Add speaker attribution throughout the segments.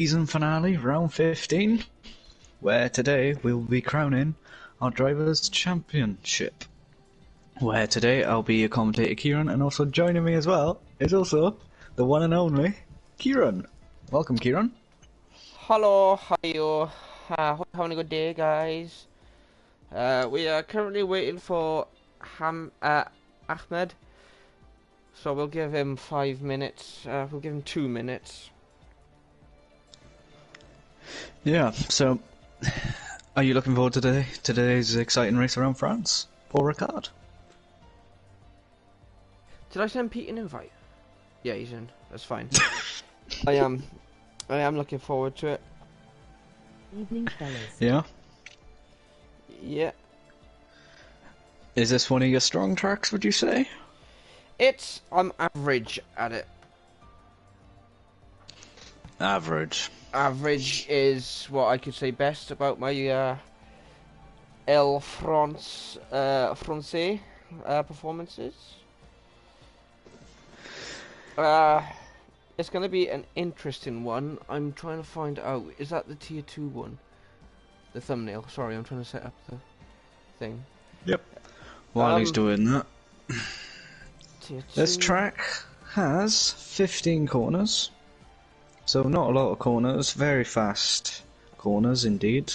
Speaker 1: season finale, round 15, where today we'll be crowning our Drivers' Championship. Where today I'll be a commentator, Kieran, and also joining me as well is also the one and only Kieran. Welcome, Kieran.
Speaker 2: Hello, how are you? Hope you're having a good day, guys. We are currently waiting for Ahmed, so we'll give him 5 minutes. We'll give him 2 minutes.
Speaker 1: Yeah, so are you looking forward to today's exciting race around France? Paul Ricard?
Speaker 2: Did I send Pete an invite? Yeah, he's in. That's fine. I am looking forward to it.
Speaker 3: Evening, fellas.
Speaker 1: Yeah?
Speaker 2: Yeah.
Speaker 1: Is this one of your strong tracks, would you say?
Speaker 2: I'm average at it.
Speaker 1: Average.
Speaker 2: Average is what I could say best about my Francais performances. It's going to be an interesting one. I'm trying to find out. Is that the tier 2 one? The thumbnail. Sorry, I'm trying to set up the thing.
Speaker 1: Yep. While he's doing that,
Speaker 2: tier 2.
Speaker 1: this track has 15 corners. So not a lot of corners, very fast corners indeed.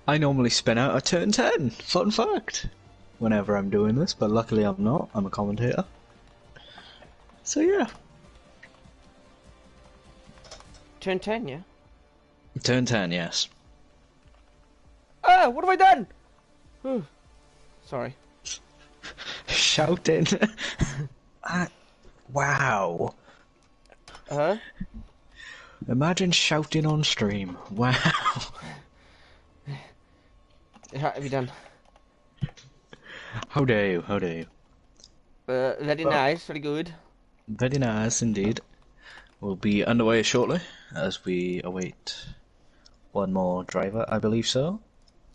Speaker 1: I normally spin out a turn 10, fun fact, whenever I'm doing this, but luckily I'm not, I'm a commentator. So yeah.
Speaker 2: Turn 10, yeah?
Speaker 1: Turn 10, yes.
Speaker 2: Ah, what have I done? Whew. Sorry.
Speaker 1: Shouting. Wow.
Speaker 2: Huh?
Speaker 1: Imagine shouting on stream. Wow.
Speaker 2: How have you done?
Speaker 1: How dare you, how dare you.
Speaker 2: Very nice, very good.
Speaker 1: Very nice indeed. We'll be underway shortly as we await one more driver, I believe so.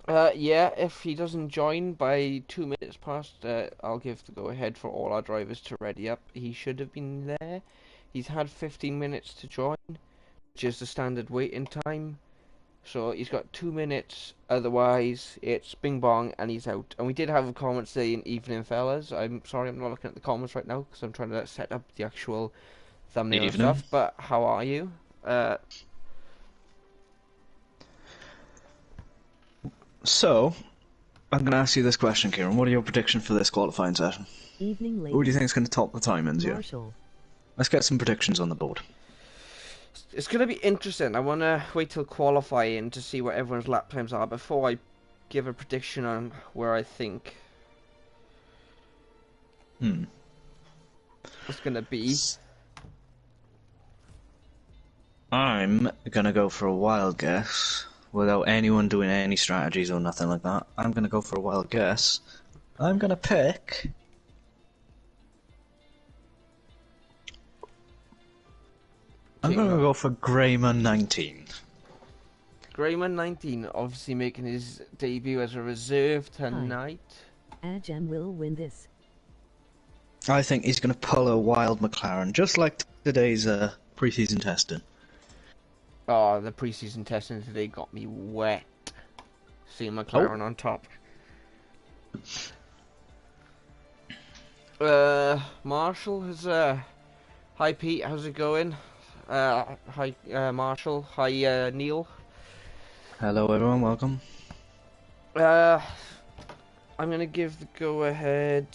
Speaker 2: Yeah, if he doesn't join by 2 minutes past, I'll give the go-ahead for all our drivers to ready up. He should have been there. He's had 15 minutes to join, which is the standard waiting time. So he's got 2 minutes, otherwise it's bing bong and he's out. And we did have a comment saying, evening fellas. I'm sorry I'm not looking at the comments right now because I'm trying to set up the actual thumbnail and stuff. But how are you?
Speaker 1: So, I'm going to ask you this question, Kieran. What are your predictions for this qualifying session?
Speaker 3: Evening, ladies.
Speaker 1: Who do you think is going to top the timings here?
Speaker 3: Marshall.
Speaker 1: Let's get some predictions on the board.
Speaker 2: It's going to be interesting. I want to wait till qualifying to see what everyone's lap times are before I give a prediction on where I think it's going to be.
Speaker 1: I'm going to go for a wild guess, without anyone doing any strategies or nothing like that. I'm going to go for a wild guess. I'm going to pick... I'm going to go for Grayman 19.
Speaker 2: Grayman 19, obviously making his debut as a reserve tonight.
Speaker 3: Ajam will win this.
Speaker 1: I think he's going to pull a wild McLaren, just like today's pre-season testing.
Speaker 2: Oh, the pre-season testing today got me wet. Seeing McLaren on top. Marshall has hi Pete, how's it going? Hi Marshall, hi Neil.
Speaker 1: Hello everyone, welcome.
Speaker 2: I'm gonna give the go ahead.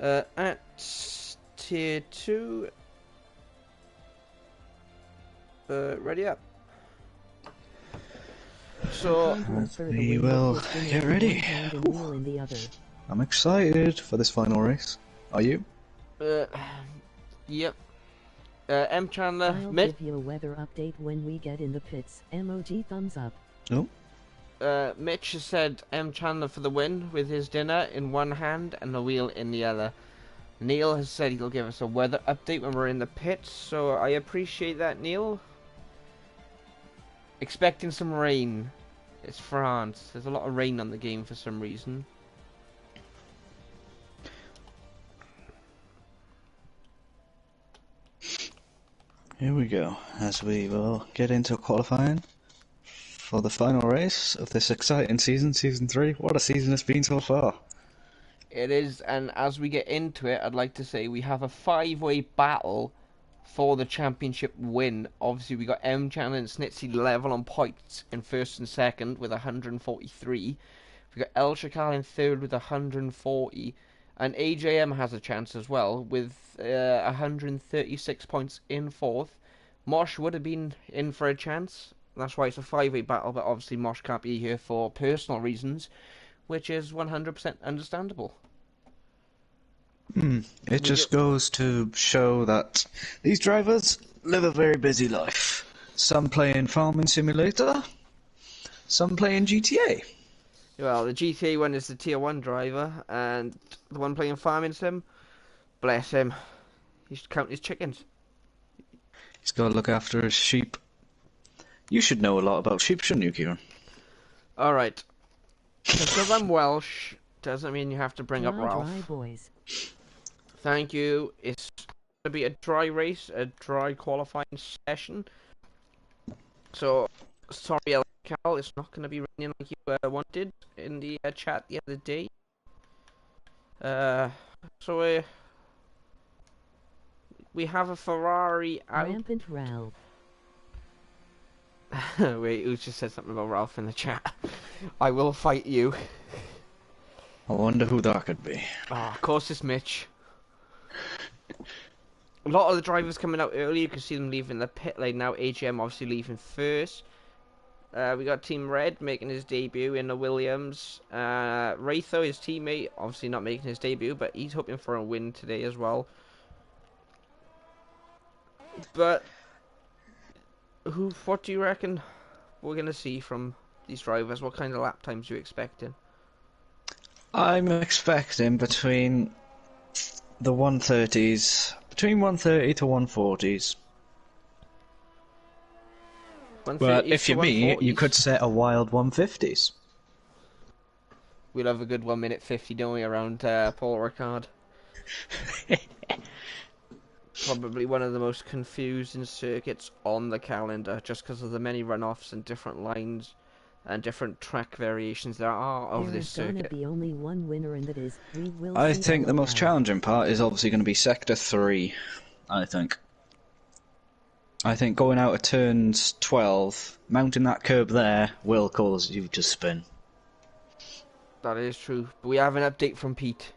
Speaker 2: At tier 2. Ready up. So
Speaker 1: We will get ready. I'm excited for this final race. Are you?
Speaker 2: Yep. M Chandler.
Speaker 3: I'll give you a weather update when we get in the pits. Emoji thumbs up.
Speaker 1: Oh.
Speaker 2: Mitch has said M Chandler for the win with his dinner in one hand and the wheel in the other. Neil has said he'll give us a weather update when we're in the pits, so I appreciate that, Neil. Expecting some rain. It's France. There's a lot of rain on the game for some reason.
Speaker 1: Here we go, as we will get into qualifying for the final race of this exciting season, Season 3. What a season it's been so far.
Speaker 2: It is, and as we get into it, I'd like to say we have a 5-way battle for the championship win. Obviously, we got M-Chan and Snitsy level on points in first and second with 143. We got El Shakal in third with 140. And AJM has a chance as well with 136 points in fourth. Mosh would have been in for a chance. That's why it's a 5-way battle, but obviously Mosh can't be here for personal reasons, which is 100% understandable.
Speaker 1: It just goes to show that these drivers live a very busy life. Some play in Farming Simulator, some play in GTA.
Speaker 2: Well, the GTA one is the Tier 1 driver, and the one playing Farming Sim, bless him, he should count his chickens.
Speaker 1: He's got to look after his sheep. You should know a lot about sheep, shouldn't you, Kieran?
Speaker 2: Alright. Because I'm Welsh, doesn't mean you have to bring up Ralph.
Speaker 3: Dry boys.
Speaker 2: Thank you. It's going to be a dry race, a dry qualifying session. So, sorry, Cal, it's not going to be raining like you wanted in the chat the other day. We have a Ferrari out.
Speaker 3: Rampant Ralph.
Speaker 2: Wait, who just said something about Ralph in the chat? I will fight you.
Speaker 1: I wonder who that could be.
Speaker 2: Oh, of course it's Mitch. A lot of the drivers coming out early. You can see them leaving the pit lane now. AGM obviously leaving first. We got Team Red making his debut in the Williams. Raytho, his teammate, obviously not making his debut, but he's hoping for a win today as well. But what do you reckon we're going to see from these drivers? What kind of lap times are you expecting?
Speaker 1: I'm expecting between the 130s, between 130 to 140s. But if you're me, you could set a wild 150s.
Speaker 2: We'll have a good 1 minute 50, don't we, around Paul Ricard. Probably one of the most confusing circuits on the calendar, just because of the many runoffs and different lines and different track variations there are of this circuit.
Speaker 3: There's gonna be only one winner, and that is we will.
Speaker 1: I think the most challenging part is obviously going to be Sector 3, I think. I think going out of turns 12, mounting that curb there, will cause you to spin.
Speaker 2: That is true. But we have an update from Pete.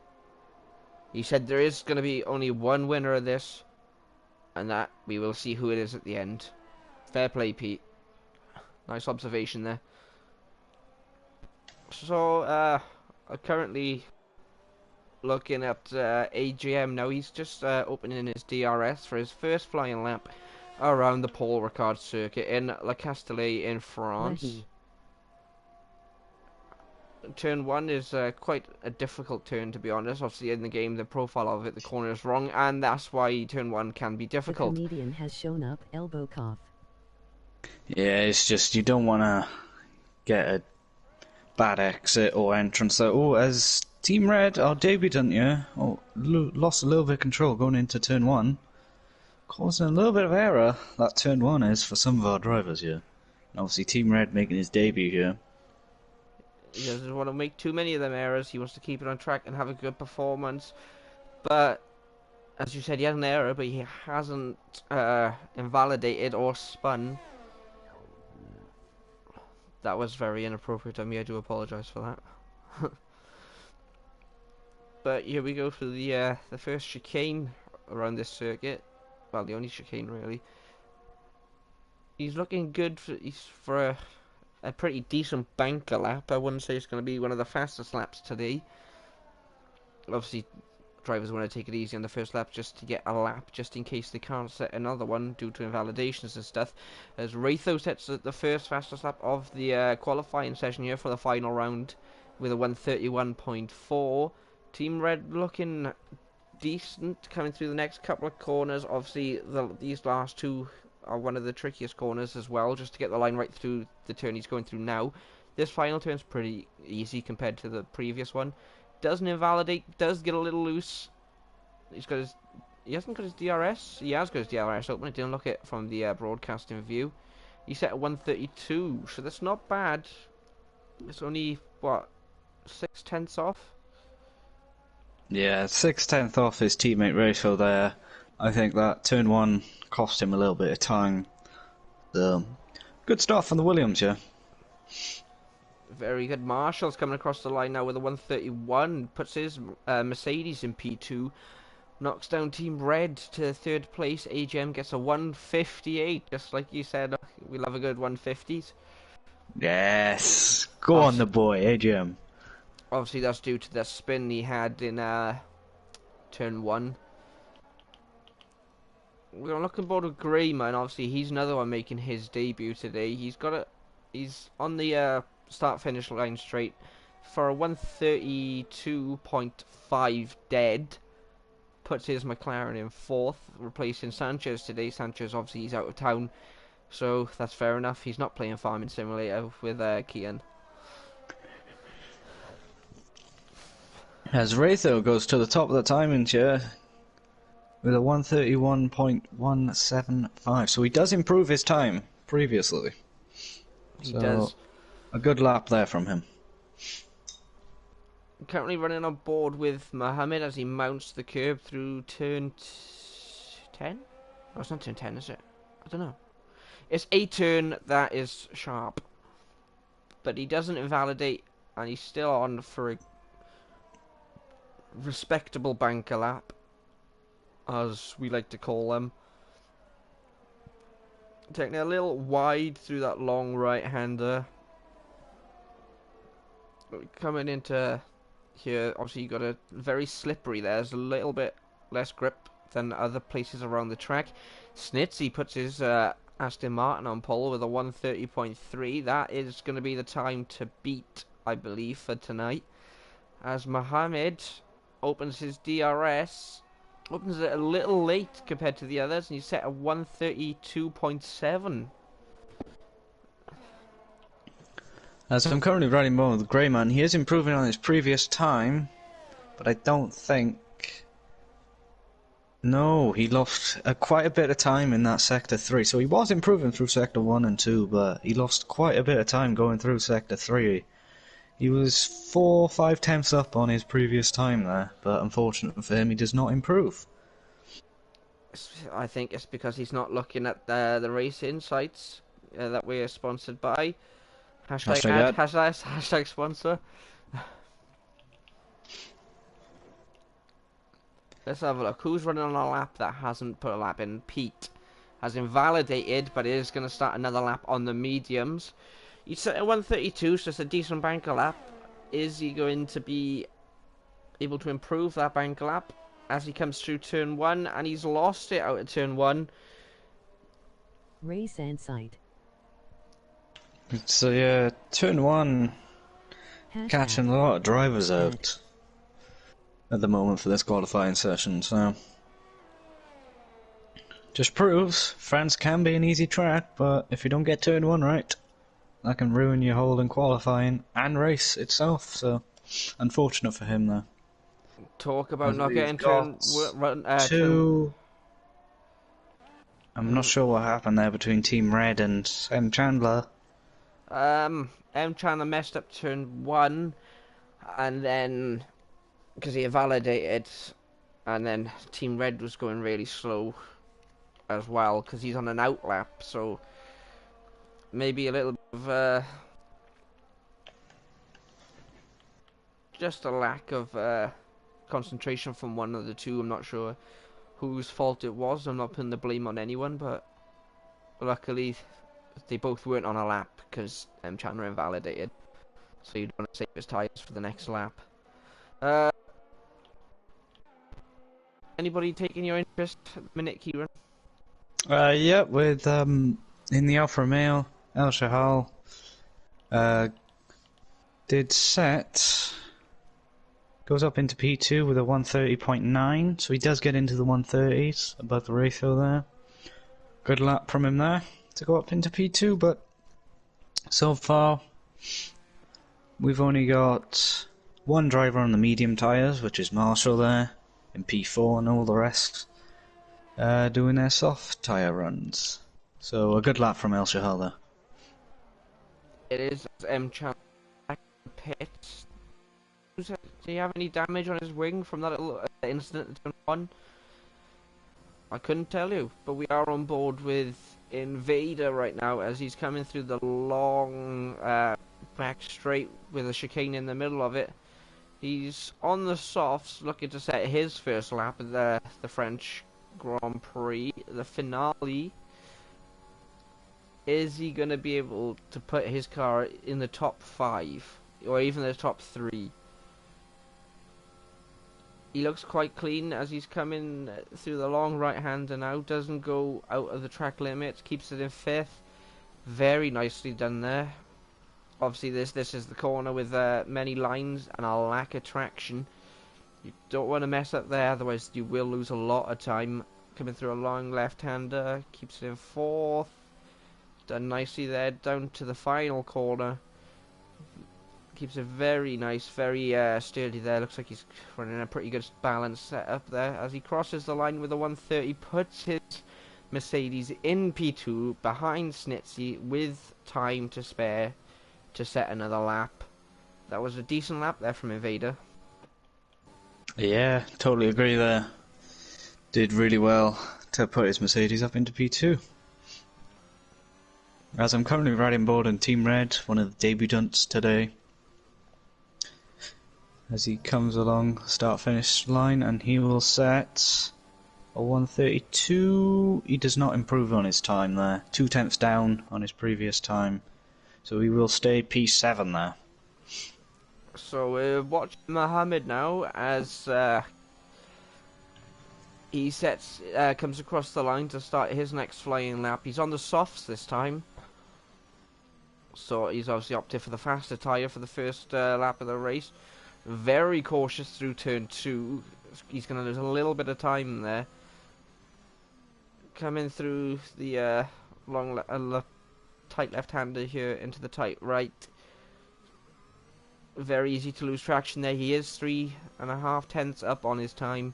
Speaker 2: He said there is going to be only one winner of this, and that we will see who it is at the end. Fair play, Pete. Nice observation there. So, I'm currently looking at AGM now. He's just opening his DRS for his first flying lap around the Paul Ricard circuit in La Castellet in France. Turn 1 is quite a difficult turn, to be honest. Obviously, in the game, the profile of it, the corner is wrong, and that's why turn 1 can be difficult.
Speaker 3: The comedian has shown up, elbow cough.
Speaker 1: Yeah, it's just you don't want to get a bad exit or entrance. So, as Team Red, our debutant here, lost a little bit of control going into turn 1. Causing a little bit of error, that turn 1 is for some of our drivers here. And obviously Team Red making his debut here.
Speaker 2: He doesn't want to make too many of them errors. He wants to keep it on track and have a good performance. But, as you said, he had an error, but he hasn't invalidated or spun. That was very inappropriate of me. I do apologise for that. But here we go for the first chicane around this circuit. Well, the only chicane, really. He's looking good for a pretty decent banker lap. I wouldn't say it's going to be one of the fastest laps today. Obviously, drivers want to take it easy on the first lap just to get a lap, just in case they can't set another one due to invalidations and stuff. As Raytho sets the first fastest lap of the qualifying session here for the final round with a 131.4. Team Red looking decent coming through the next couple of corners. Obviously, these last two are one of the trickiest corners as well, just to get the line right through the turn he's going through now. This final turn's pretty easy compared to the previous one. Doesn't invalidate, does get a little loose. He's got his He hasn't got his DRS. He has got his DRS open. I didn't look at it from the broadcasting view. He set at 132, so that's not bad. It's only, what, 6/10 off?
Speaker 1: Yeah, 6/10 off his teammate Rachel there. I think that turn one cost him a little bit of time. So, good stuff from the Williams, yeah.
Speaker 2: Very good. Marshall's coming across the line now with a 131. Puts his Mercedes in P2. Knocks down Team Red to third place. AGM gets a 158. Just like you said, we love a good 150s.
Speaker 1: Yes, go on the boy, AGM.
Speaker 2: Obviously, that's due to the spin he had in turn one. We're gonna look aboard with Greyman. Obviously, he's another one making his debut today. He's on the start-finish line straight for a 132.5 dead. Puts his McLaren in fourth, replacing Sanchez today. Sanchez, obviously, he's out of town, so that's fair enough. He's not playing Farming Simulator with Kian.
Speaker 1: As Raytho goes to the top of the timing chair with a 131.175. So he does improve his time previously.
Speaker 2: He does.
Speaker 1: A good lap there from him.
Speaker 2: Currently running on board with Mohammed as he mounts the curb through turn 10? Oh, it's not turn 10, is it? I don't know. It's a turn that is sharp. But he doesn't invalidate, and he's still on for a respectable banker lap, as we like to call them. Taking it a little wide through that long right-hander. Coming into here, obviously you got a very slippery. There's a little bit less grip than other places around the track. Snitsy puts his Aston Martin on pole with a 130.3. That is going to be the time to beat, I believe, for tonight. As Mohammed opens his DRS, opens it a little late compared to the others, and he's set at 132.7.
Speaker 1: As I'm currently riding more with Greyman, he is improving on his previous time, but I don't think... No, he lost quite a bit of time in that Sector 3, so he was improving through Sector 1 and 2, but he lost quite a bit of time going through Sector 3. He was 4 or 5 tenths up on his previous time there, but unfortunately for him, he does not improve.
Speaker 2: I think it's because he's not looking at the race insights that we are sponsored by. Hashtag ad, hashtag sponsor. Let's have a look. Who's running on a lap that hasn't put a lap in? Pete has invalidated, but is going to start another lap on the mediums. He's set at 132, so it's a decent banker lap. Is he going to be able to improve that banker lap as he comes through turn 1? And he's lost it out at turn 1.
Speaker 3: Race and sight.
Speaker 1: So yeah, turn 1 catching a lot of drivers out at the moment for this qualifying session, so just proves France can be an easy track, but if you don't get turn 1 right, that can ruin your whole in qualifying and race itself, so unfortunate for him there.
Speaker 2: Talk about not getting turn...
Speaker 1: I'm not sure what happened there between Team Red and Chandler.
Speaker 2: M Chandler messed up turn 1, and then because he invalidated, and then Team Red was going really slow as well because he's on an out lap, so maybe a little bit of just a lack of concentration from one of the two. I'm not sure whose fault it was. I'm not putting the blame on anyone, but luckily they both weren't on a lap because Chandler invalidated, so you'd want to save his tyres for the next lap. Anybody taking your interest at the minute, Kieran?
Speaker 1: Yeah, with in the Alfa Romeo, El Shahal did set, goes up into P2 with a 130.9, so he does get into the 130s above the ratio there. Good lap from him there to go up into P2, but so far we've only got one driver on the medium tyres, which is Marshall there in P4, and all the rest doing their soft tyre runs. So a good lap from El Shahal there.
Speaker 2: It is Chan pits. Did he have any damage on his wing from that little incident in turn 1? I couldn't tell you, but we are on board with Invader right now as he's coming through the long back straight with a chicane in the middle of it. He's on the softs looking to set his first lap of the French Grand Prix, the finale. Is he going to be able to put his car in the top 5 or even the top 3? He looks quite clean as he's coming through the long right-hander now. Doesn't go out of the track limits. Keeps it in 5th. Very nicely done there. Obviously, this is the corner with many lines and a lack of traction. You don't want to mess up there, otherwise you will lose a lot of time. Coming through a long left-hander. Keeps it in 4th. Done nicely there. Down to the final corner. Keeps it very nice, very sturdy there. Looks like he's running a pretty good balance set up there. As he crosses the line with a 130, puts his Mercedes in P2 behind Snitsy with time to spare to set another lap. That was a decent lap there from Invader.
Speaker 1: Yeah, totally agree there. Did really well to put his Mercedes up into P2. As I'm currently riding board in Team Red, one of the debutants today. As he comes along start-finish line, and he will set a 132. He does not improve on his time there. 0.2 down on his previous time. So he will stay P7 there.
Speaker 2: So we're watching Mohammed now as he comes across the line to start his next flying lap. He's on the softs this time. So he's obviously opted for the faster tyre for the first lap of the race. Very cautious through turn 2. He's going to lose a little bit of time there. Coming through the tight left-hander here into the tight right. Very easy to lose traction there. He is 3.5 tenths up on his time.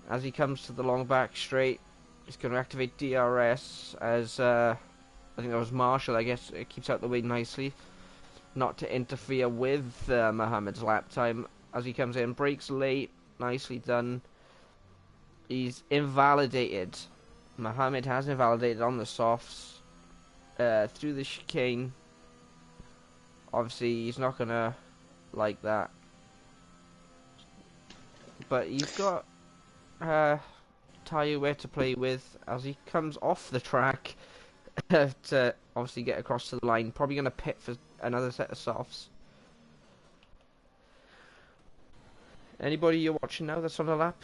Speaker 2: As he comes to the long back straight, he's going to activate DRS as I think that was Marshall. I guess it keeps out the way nicely, not to interfere with Mohammed's lap time. As he comes in, brakes late, nicely done. He's invalidated. Mohammed has invalidated on the softs through the chicane. Obviously, he's not gonna like that, but he's got tyre wear to play with as he comes off the track to obviously get across to the line. Probably gonna pit for another set of softs. Anybody you're watching now that's on a lap?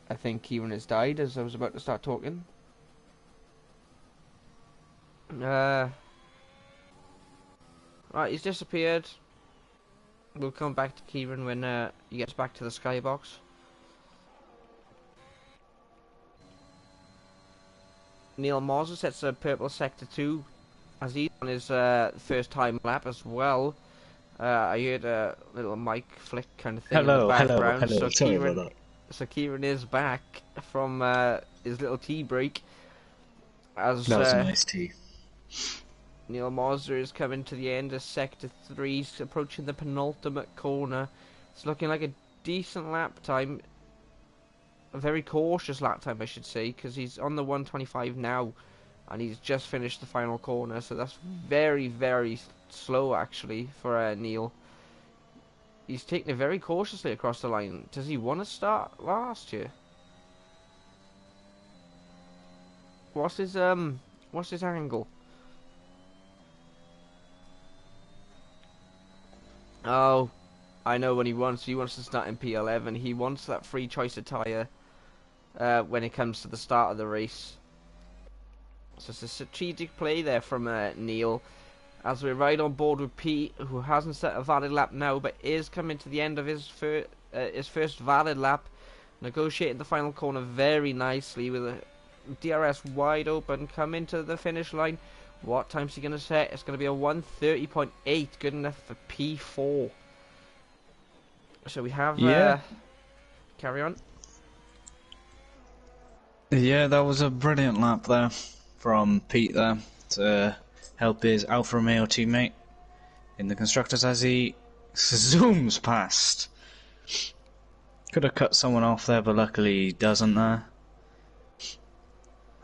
Speaker 2: I think Kieran has died as I was about to start talking. Right, he's disappeared. We'll come back to Kieran when he gets back to the skybox. Neil Morse sets a purple sector 2 as he's on his first time lap as well. I heard a little mic flick kind of thing in the background.
Speaker 1: Hello. Sorry about that.
Speaker 2: So Kieran is back from his little tea break. As
Speaker 1: That was a nice tea.
Speaker 2: Neil Mazur is coming to the end of Sector 3, approaching the penultimate corner. It's looking like a decent lap time. A very cautious lap time, I should say, because he's on the 125 now, and he's just finished the final corner, so that's very, very slow, actually, for Neil. He's taking it very cautiously across the line. Does he want to start last year? What's his angle? Oh, I know what he wants. He wants to start in P11. He wants that free choice of tyre when it comes to the start of the race. So it's a strategic play there from Neil. As we're right on board with Pete, who hasn't set a valid lap now, but is coming to the end of his first valid lap. Negotiating the final corner very nicely with a DRS wide open. Come into the finish line. What time's he going to set? It's going to be a 1:30.8. Good enough for P4. So we have carry on.
Speaker 1: Yeah, that was a brilliant lap there from Pete there to help his Alfa Romeo teammate in the constructors as he zooms past. Could have cut someone off there, but luckily he doesn't there.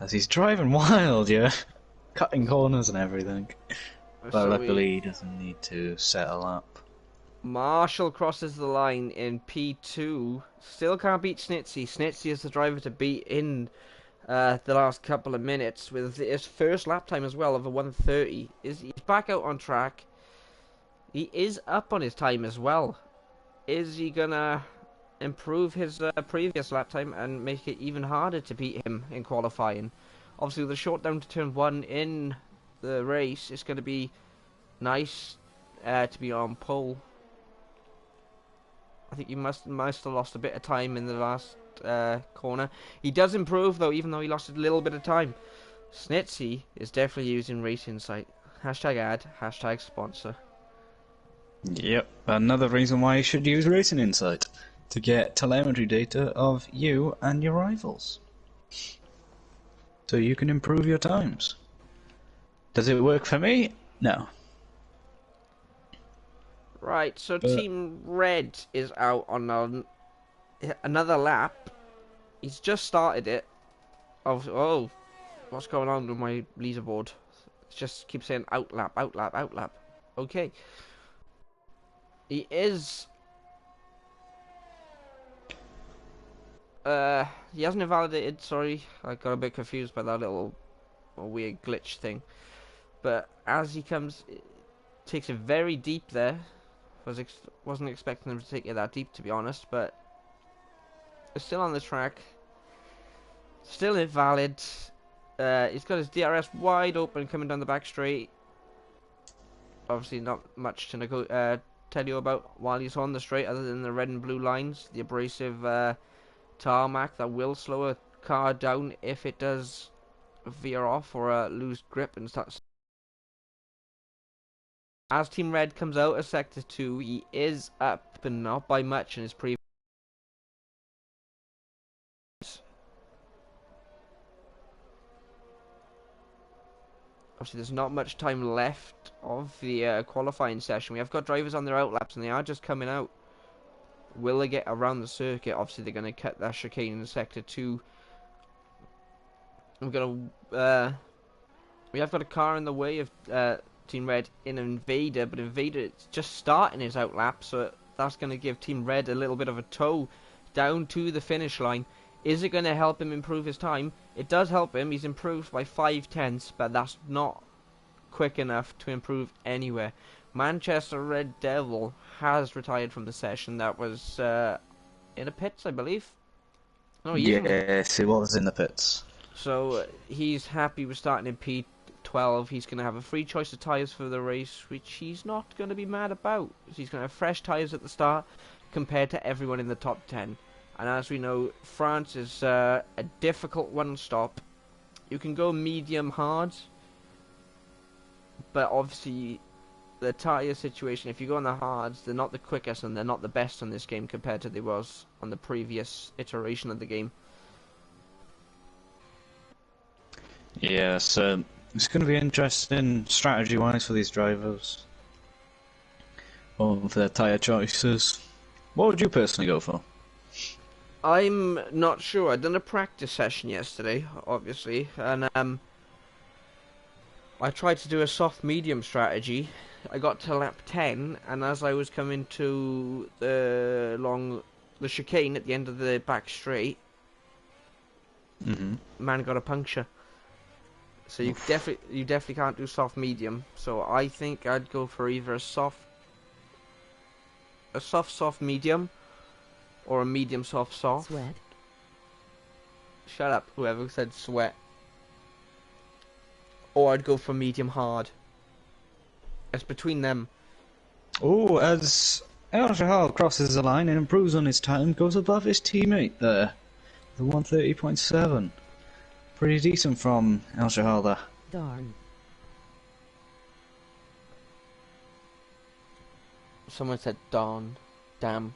Speaker 1: As he's driving wild, yeah. Cutting corners and everything. But
Speaker 2: So
Speaker 1: luckily he doesn't need to settle up.
Speaker 2: Marshall crosses the line in P2. Still can't beat Snitsy. Snitsy is the driver to beat in the last couple of minutes with his first lap time as well of a 1:30. He's back out on track. He is up on his time as well. Is he gonna improve his previous lap time and make it even harder to beat him in qualifying? Obviously, with the short down to turn 1 in the race, it's going to be nice to be on pole. I think he must have lost a bit of time in the last corner. He does improve though, even though he lost a little bit of time. Snitsy is definitely using Race Insight. Hashtag ad, hashtag sponsor.
Speaker 1: Yep, another reason why you should use Racing Insight. To get telemetry data of you and your rivals. So you can improve your times. Does it work for me? No.
Speaker 2: Right, so Team Red is out on another lap. He's just started it. Oh, what's going on with my leaderboard? It just keeps saying outlap, outlap, outlap. Okay. He is... he hasn't invalidated, sorry. I got a bit confused by that little weird glitch thing. But as he comes... takes it very deep there. Wasn't expecting him to take it that deep, to be honest, but... it's still on the track. Still invalid. He's got his DRS wide open coming down the back straight. Obviously not much to tell you about while he's on the straight other than the red and blue lines. The abrasive tarmac that will slow a car down if it does veer off or lose grip and start. As Team Red comes out of Sector 2, he is up, but not by much in his previous. Obviously, there's not much time left of the qualifying session. We have got drivers on their outlaps, and they are just coming out. Will they get around the circuit? Obviously, they're going to cut that chicane in Sector 2. We're going to... we have got a car in the way of Team Red in Invader, but Invader is just starting his outlap, so that's going to give Team Red a little bit of a tow down to the finish line. Is it going to help him improve his time? It does help him. He's improved by 5/10, but that's not quick enough to improve anywhere. Manchester Red Devil has retired from the session. That was in the pits, I believe. No,
Speaker 1: yes, it was in the pits.
Speaker 2: So he's happy with starting in P12. He's going to have a free choice of tyres for the race, which he's not going to be mad about. He's going to have fresh tyres at the start compared to everyone in the top 10. And as we know, France is a difficult one-stop. You can go medium hard, but obviously the tyre situation, if you go on the hards, they're not the quickest and they're not the best on this game compared to they was on the previous iteration of the game.
Speaker 1: Yeah, so it's going to be interesting strategy-wise for these drivers. For their tyre choices. What would you personally go for?
Speaker 2: I'm not sure. I done a practice session yesterday, obviously, and I tried to do a soft medium strategy. I got to lap 10, and as I was coming to the chicane at the end of the back straight, man got a puncture. So you definitely can't do soft medium. So I think I'd go for either a soft medium, or a medium soft.
Speaker 3: Sweat.
Speaker 2: Shut up, whoever said sweat. Or I'd go for medium hard. It's between them.
Speaker 1: Oh, as El Shahal crosses the line and improves on his time, goes above his teammate there. The 130.7. Pretty decent from El Shahal there.
Speaker 3: Darn.
Speaker 2: Someone said darn. Damn.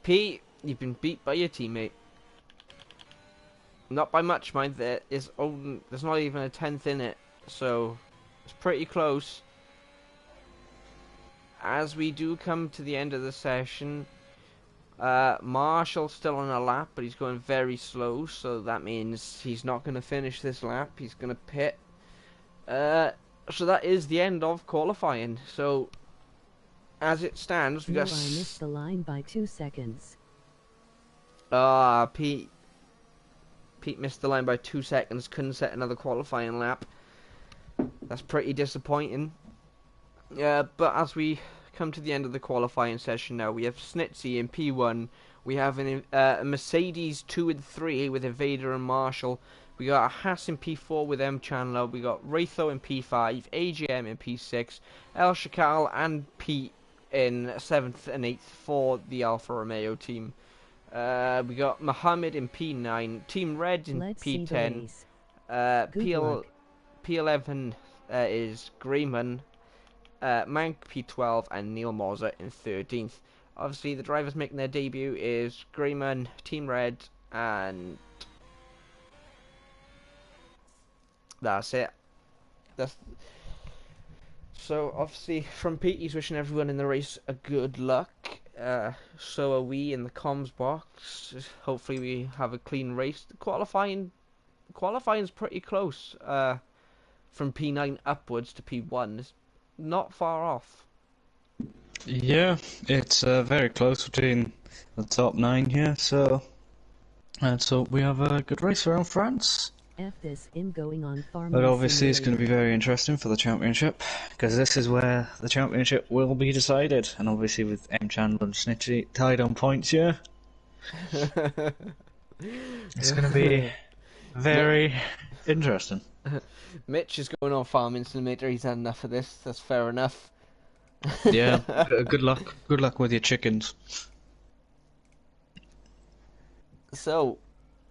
Speaker 2: Pete You've been beat by your teammate. Not by much, mind. There's not even a tenth in it, so it's pretty close. As we do come to the end of the session, Marshall's still on a lap, but he's going very slow, so that means he's not going to finish this lap. He's going to pit. So that is the end of qualifying. So, as it stands, we got...
Speaker 3: I missed the line by 2 seconds.
Speaker 2: Pete missed the line by 2 seconds, couldn't set another qualifying lap. That's pretty disappointing. But as we come to the end of the qualifying session now, we have Snitsy in P1. We have a Mercedes 2 and 3 with Invader and Marshall. We got a Haas in P4 with M. Chandler. We got Raytho in P5, AGM in P6, El Shakal and Pete in 7th and 8th for the Alfa Romeo team. We got Mohammed in P9, Team Red in P10, P11 is Greyman, Mank P12 and Neil Moser in 13th. Obviously the drivers making their debut is Greyman, Team Red, and that's it. So obviously from Pete, he's wishing everyone in the race a good luck. So are we in the comms box. Hopefully we have a clean race. Qualifying is pretty close. From P9 upwards to P1 is not far off.
Speaker 1: Yeah, it's very close between the top 9 here, so let's hope we have a good race around France.
Speaker 3: F this in going on farming.
Speaker 1: But obviously it's going to be very interesting for the championship, because this is where the championship will be decided, and obviously with M. Chandler and Snitchy tied on points here, it's going to be very interesting.
Speaker 2: Mitch is going on Farming Simulator. He's had enough of this. That's fair enough.
Speaker 1: Yeah, good luck. Good luck with your chickens.
Speaker 2: So,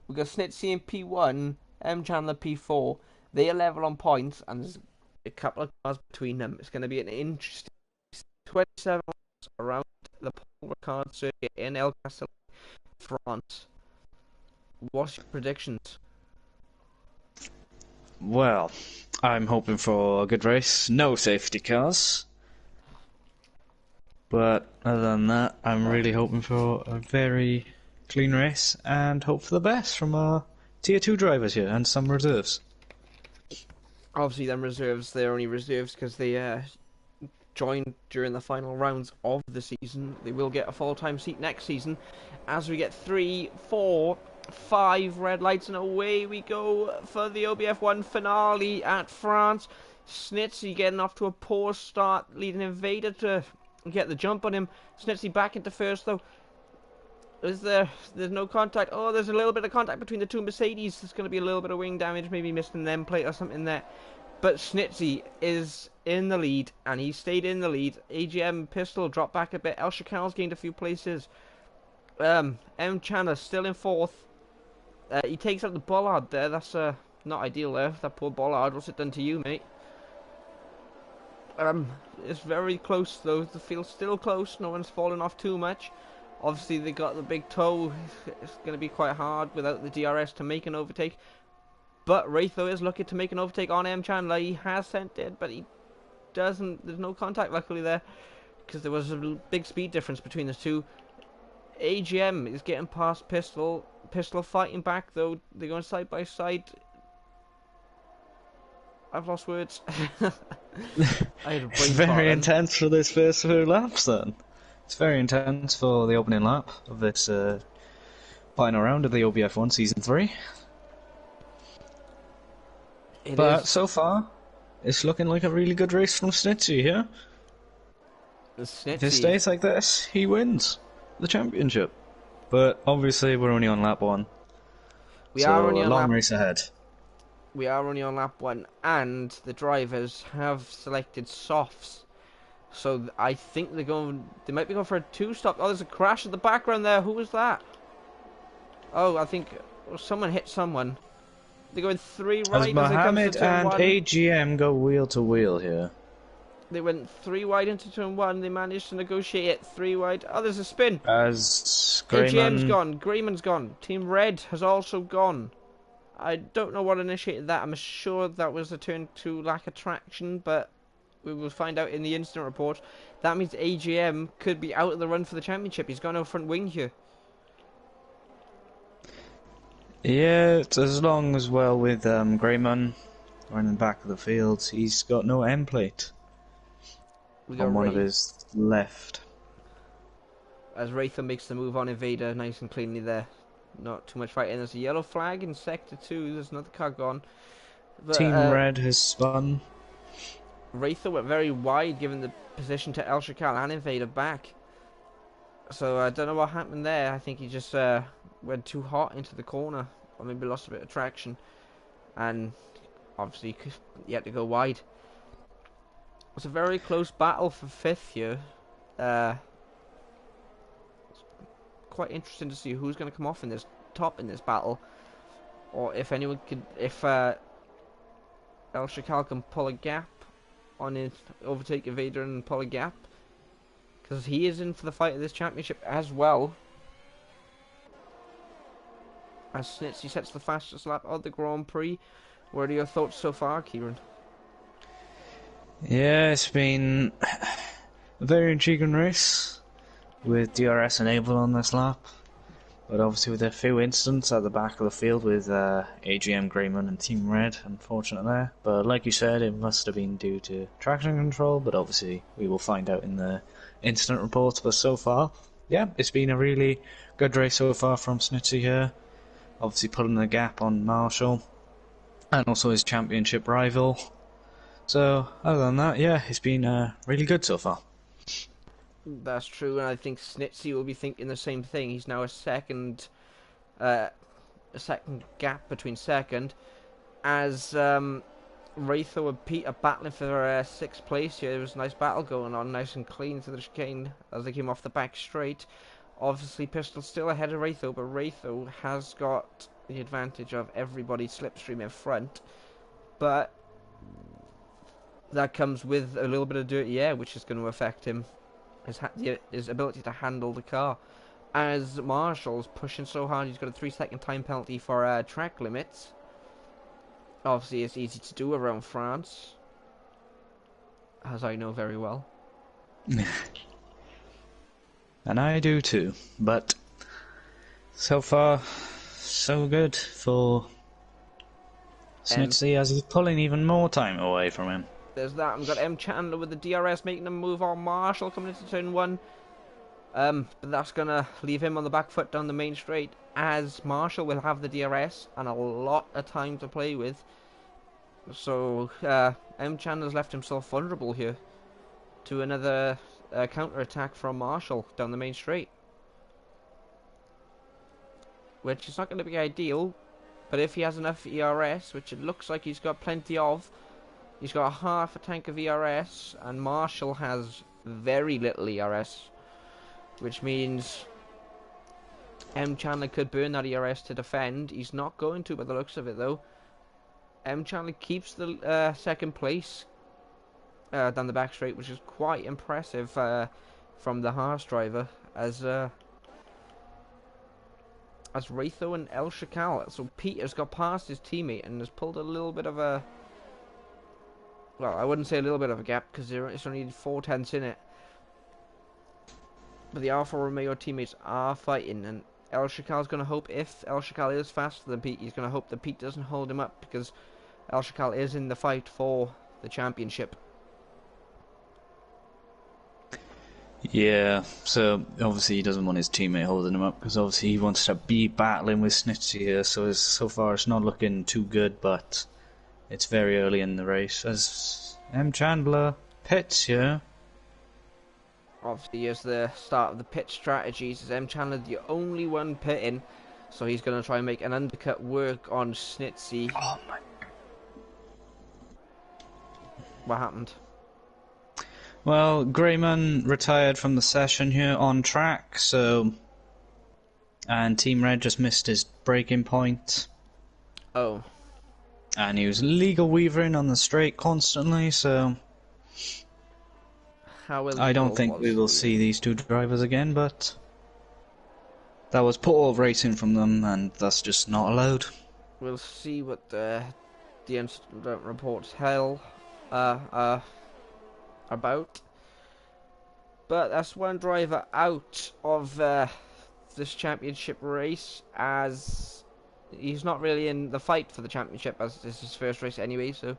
Speaker 2: we've got Snitsy in P1, M. Chandler P4. They are level on points, and there's a couple of cars between them. It's going to be an interesting 27 laps around the Paul Ricard circuit in El Castellet, France. What's your predictions?
Speaker 1: Well, I'm hoping for a good race. No safety cars. But other than that, I'm really hoping for a very clean race and hope for the best from our Tier 2 drivers here and some reserves.
Speaker 2: Obviously, them reserves, they're only reserves because they joined during the final rounds of the season. They will get a full-time seat next season. As we get 3, 4, 5 red lights, and away we go for the OBF1 finale at France. Snitsy getting off to a poor start, leading Invader to get the jump on him. Snitsy back into first though. There's no contact. Oh, there's a little bit of contact between the two Mercedes. There's going to be a little bit of wing damage, maybe missing an end plate or something there. But Snitsy is in the lead, and he stayed in the lead. AGM Pistol dropped back a bit. El Shakal's gained a few places. M. Chandler still in fourth. He takes out the bollard there. That's not ideal there. That poor bollard. What's it done to you, mate? It's very close though. The field's still close. No one's fallen off too much. Obviously they got the big toe. It's going to be quite hard without the DRS to make an overtake. But Raytho is looking to make an overtake on M. Chandler. He has sent it, but he doesn't. There's no contact luckily there, because there was a big speed difference between the two. AGM is getting past Pistol. Pistol fighting back though. They're going side by side. I've lost words. I had a
Speaker 1: It's very intense for this first few laps then. It's very intense for the opening lap of this final round of the OBF1 Season 3. But so far, it's looking like a really good race from Snitsy here. If it stays like this, he wins the championship. But obviously we're only on lap 1.
Speaker 2: We are only on
Speaker 1: a long race ahead.
Speaker 2: We are only on lap 1, and the drivers have selected softs. So I think they might be going for a 2-stop. Oh, there's a crash in the background there. Who was that? Oh, I think someone hit someone. They're going 3 right.
Speaker 1: As Mohammed and AGM go wheel to wheel here.
Speaker 2: They went 3 wide into turn 1. They managed to negotiate it 3 wide. Oh, there's a spin.
Speaker 1: As
Speaker 2: AGM's
Speaker 1: Greyman.
Speaker 2: gone. Greyman's gone. Team Red has also gone. I don't know what initiated that. I'm sure that was a turn to lack of traction, but we will find out in the incident report. That means AGM could be out of the run for the championship. He's got no front wing here.
Speaker 1: Yeah, it's as long as well with Greyman running the back of the field. He's got no end plate on one of his left.
Speaker 2: As Wraither makes the move on Invader nice and cleanly there. Not too much fighting. There's a yellow flag in Sector 2. There's another car gone. But,
Speaker 1: Team Red has spun.
Speaker 2: Wraither went very wide, giving the position to El Shakal and Invader back. So I don't know what happened there. I think he just went too hot into the corner, or maybe lost a bit of traction, and obviously he had to go wide. It's a very close battle for 5th here. It's quite interesting to see who's going to come off in this top in this battle, or if anyone could, if El Shakal can pull a gap on it, overtake Invader and pull a gap, because he is in for the fight of this championship as well. As Snitsy sets the fastest lap of the Grand Prix. What are your thoughts so far, Kieran?
Speaker 1: Yeah, it's been a very intriguing race with DRS enabled on this lap, but obviously with a few incidents at the back of the field with AGM, Greyman and Team Red, unfortunate there. But like you said, it must have been due to traction control, but obviously we will find out in the incident reports. But so far, yeah, it's been a really good race so far from Snitsy here. Obviously pulling the gap on Marshall and also his championship rival. So other than that, yeah, it's been really good so far.
Speaker 2: That's true, and I think Snitsy will be thinking the same thing. He's now a second gap between second, as Wraither and Pete are battling for 6th place here. There was a nice battle going on, nice and clean through the chicane as they came off the back straight. Obviously, Pistol still ahead of Wraither, but Wraither has got the advantage of everybody slipstream in front. But that comes with a little bit of dirty air, which is going to affect him. His ability to handle the car. As Marshall's pushing so hard, he's got a 3-second time penalty for track limits. Obviously, it's easy to do around France, as I know very well.
Speaker 1: And I do too, but so far, so good for Snitsy, as he's pulling even more time away from him.
Speaker 2: There's that. We've got M. Chandler with the DRS making a move on Marshall coming into turn 1. But that's going to leave him on the back foot down the main straight, as Marshall will have the DRS and a lot of time to play with. So M. Chandler's left himself vulnerable here to another counter-attack from Marshall down the main straight. Which is not going to be ideal, but if he has enough ERS, which it looks like he's got plenty of, he's got half a tank of ERS, and Marshall has very little ERS, which means M. Chandler could burn that ERS to defend. He's not going to by the looks of it, though. M. Chandler keeps the 2nd place down the back straight, which is quite impressive from the Haas driver, as Wraither and El Shakal. So Peter's got past his teammate and has pulled a little bit of a... Well, I wouldn't say a little bit of a gap, because it's only 4 tenths in it. But the Alfa Romeo teammates are fighting, and El Shakal's going to hope, if El Shakal is faster than Pete, he's going to hope that Pete doesn't hold him up, because El Shakal is in the fight for the championship.
Speaker 1: Yeah, so obviously he doesn't want his teammate holding him up, because obviously he wants to be battling with Snitsy here, so far it's not looking too good, but it's very early in the race as M. Chandler pits here.
Speaker 2: Obviously, as the start of the pit strategies, is M. Chandler the only one pitting, so he's going to try and make an undercut work on Snitsy.
Speaker 1: Oh my...
Speaker 2: What happened?
Speaker 1: Well, Greyman retired from the session here on track, so... And Team Red just missed his braking point.
Speaker 2: Oh.
Speaker 1: And he was legal weavering on the straight constantly, so...
Speaker 2: How
Speaker 1: I don't think we will see these two drivers again, but... That was poor racing from them, and that's just not allowed.
Speaker 2: We'll see what the incident reports tell about. But that's one driver out of this championship race, as he's not really in the fight for the championship, as this is his first race anyway, so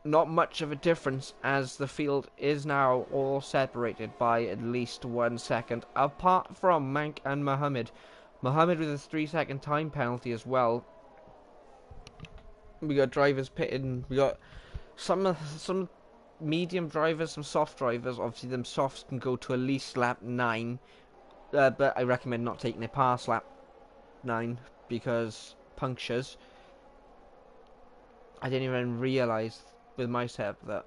Speaker 2: not much of a difference, as the field is now all separated by at least 1 second, apart from Mank and Mohammed. Mohammed with a 3-second time penalty as well. We got drivers pitting. We got some medium drivers, some soft drivers. Obviously, them softs can go to at least lap 9, but I recommend not taking it past lap 9 because punctures. I didn't even realise with my setup that,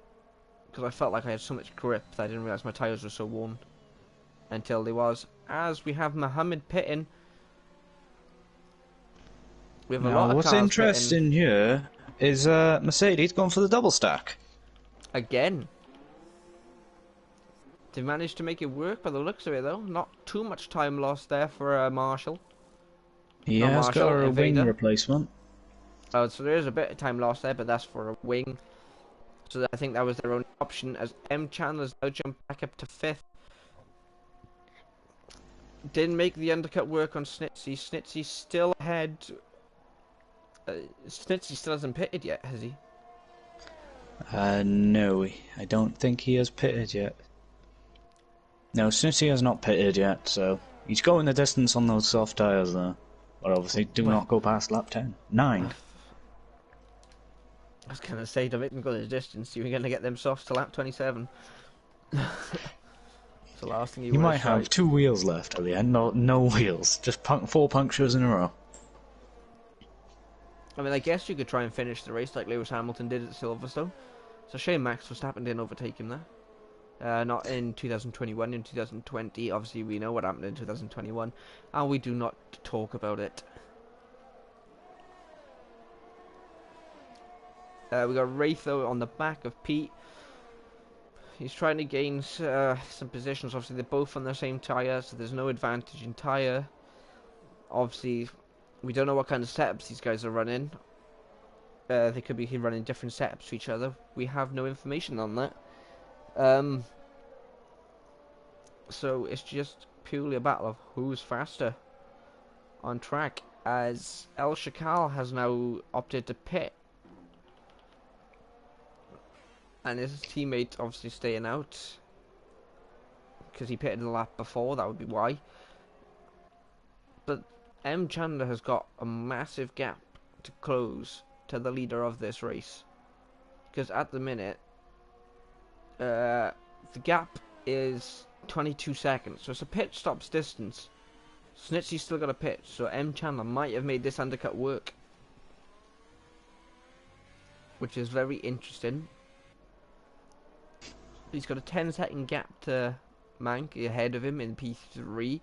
Speaker 2: because I felt like I had so much grip that I didn't realise my tyres were so worn until they was. As we have Mohammed pitting. We have a lot of
Speaker 1: what's
Speaker 2: cars
Speaker 1: interesting here is Mercedes gone for the double stack.
Speaker 2: Again. They managed to make it work by the looks of it, though. Not too much time lost there for Marshall.
Speaker 1: He has got a wing
Speaker 2: Invader.
Speaker 1: replacement.
Speaker 2: Oh, so there is a bit of time lost there, but that's for a wing. So I think that was their only option, as M. Chandler's now jumped back up to 5th. Didn't make the undercut work on Snitsy. Snitsy's still ahead. Snitsy still hasn't pitted yet, has he?
Speaker 1: No, I don't think he has pitted yet. No, Snitsy has not pitted yet, so he's going the distance on those soft tyres there. But obviously do not go past lap 9.
Speaker 2: I was going to say, to make them go the distance, you're going to get them softs to lap 27. It's the last thing
Speaker 1: you might have 2 wheels left at the end, no wheels. Just 4 punctures in a row.
Speaker 2: I mean, I guess you could try and finish the race like Lewis Hamilton did at Silverstone. It's a shame Max Verstappen didn't overtake him there. Not in 2021, in 2020. Obviously, we know what happened in 2021, and we do not talk about it. We got Raytho on the back of Pete. He's trying to gain some positions. Obviously, they're both on the same tyre, so there's no advantage in tyre. Obviously, we don't know what kind of setups these guys are running. They could be running different setups to each other. We have no information on that. So it's just purely a battle of who's faster on track, as El Shakal has now opted to pit. And his teammate obviously staying out because he pitted the lap before, that would be why. But M. Chandler has got a massive gap to close to the leader of this race, because at the minute the gap is 22 seconds, so it's a pit stops distance. Snitzy's still got a pit, so M. Chandler might have made this undercut work, which is very interesting. He's got a 10-second gap to Mank ahead of him in P3.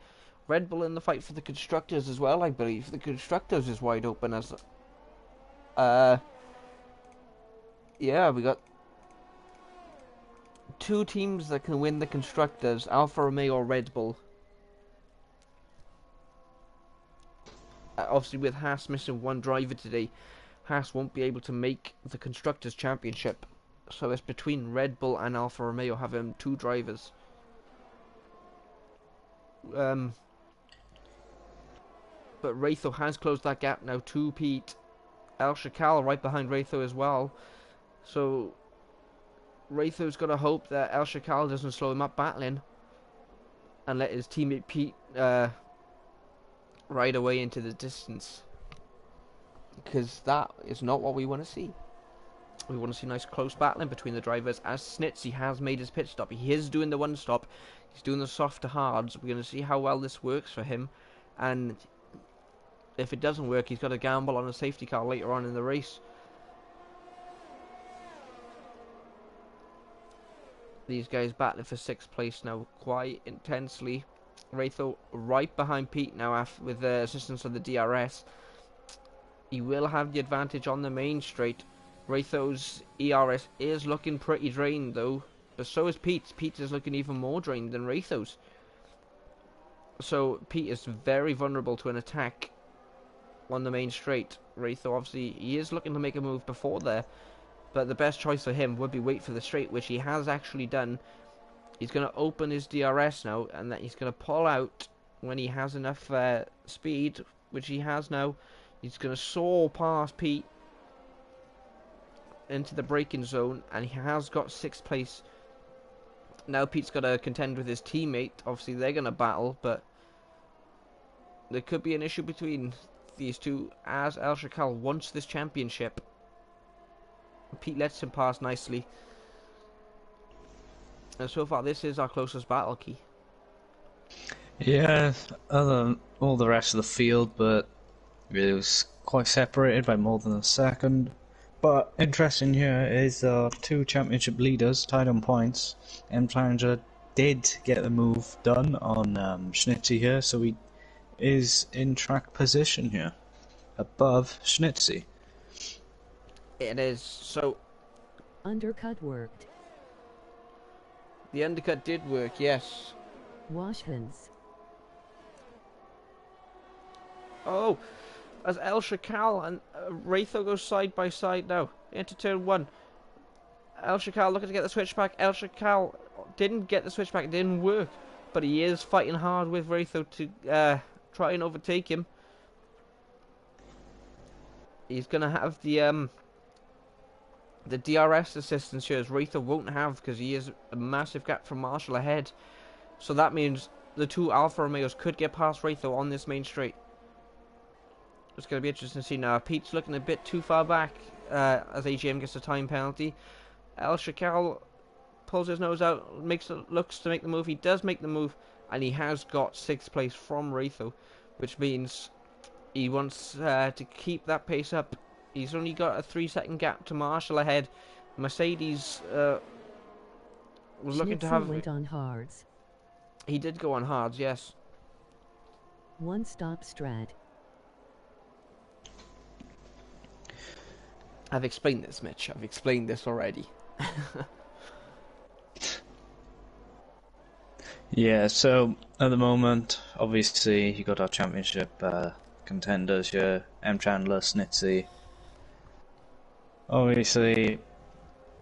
Speaker 2: Red Bull in the fight for the constructors as well, I believe. The constructors is wide open as... yeah, we got 2 teams that can win the constructors, Alfa Romeo or Red Bull. Obviously, with Haas missing 1 driver today, Haas won't be able to make the constructors championship. So it's between Red Bull and Alfa Romeo having 2 drivers. But Raytho has closed that gap now to Pete. El Shakal right behind Raytho as well. So Raytho's got to hope that El Shakal doesn't slow him up battling and let his teammate Pete ride away into the distance, because that is not what we want to see. We want to see nice close battling between the drivers, as Snitsy has made his pit stop. He is doing the 1 stop. He's doing the soft to hards. We're going to see how well this works for him. And if it doesn't work, he's got to gamble on a safety car later on in the race. These guys battling for 6th place now quite intensely. Raytho right behind Pete now with the assistance of the DRS. He will have the advantage on the main straight. Raytho's ERS is looking pretty drained though, but so is Pete's. Pete is looking even more drained than Raytho's. So Pete is very vulnerable to an attack on the main straight. Raytho, obviously, he is looking to make a move before there, but the best choice for him would be wait for the straight, which he has actually done. He's going to open his DRS now, and then he's going to pull out when he has enough speed, which he has now. He's going to soar past Pete into the braking zone, and he has got 6th place. Now Pete's got to contend with his teammate. Obviously, they're going to battle, but there could be an issue between these two as El Shakal wants this championship. Pete lets him pass nicely. And so far, this is our closest battle, Key.
Speaker 1: Yeah, other than all the rest of the field, but it was quite separated by more than a second. But interesting here is two championship leaders tied on points. M Challenger did get the move done on Schnitzy here, so he is in track position here, above Schnitzy.
Speaker 2: It is. So
Speaker 3: Undercut worked.
Speaker 2: the undercut did work, yes.
Speaker 3: Wash hands.
Speaker 2: Oh, as El Shakal and Raytho go side by side now into turn 1. El Shakal looking to get the switchback. El Shakal didn't get the switchback, it didn't work, but he is fighting hard with Raytho to try and overtake him. He's gonna have the DRS assistance here, as Raytho won't have, because he is a massive gap from Marshall ahead. So that means the two Alfa Romeos could get past Raytho on this main straight. It's going to be interesting to see now. Pete's looking a bit too far back as AGM gets a time penalty. El Shakal pulls his nose out, looks to make the move. He does make the move, and he has got 6th place from Raytho, which means he wants to keep that pace up. He's only got a 3-second gap to Marshall ahead. Mercedes was looking to have...
Speaker 3: went on hards.
Speaker 2: He did go on hards, yes.
Speaker 3: One stop strat.
Speaker 2: I've explained this, Mitch. I've explained this already.
Speaker 1: Yeah, so at the moment, obviously, you got our championship contenders here, M Chandler, Snitsy. Obviously,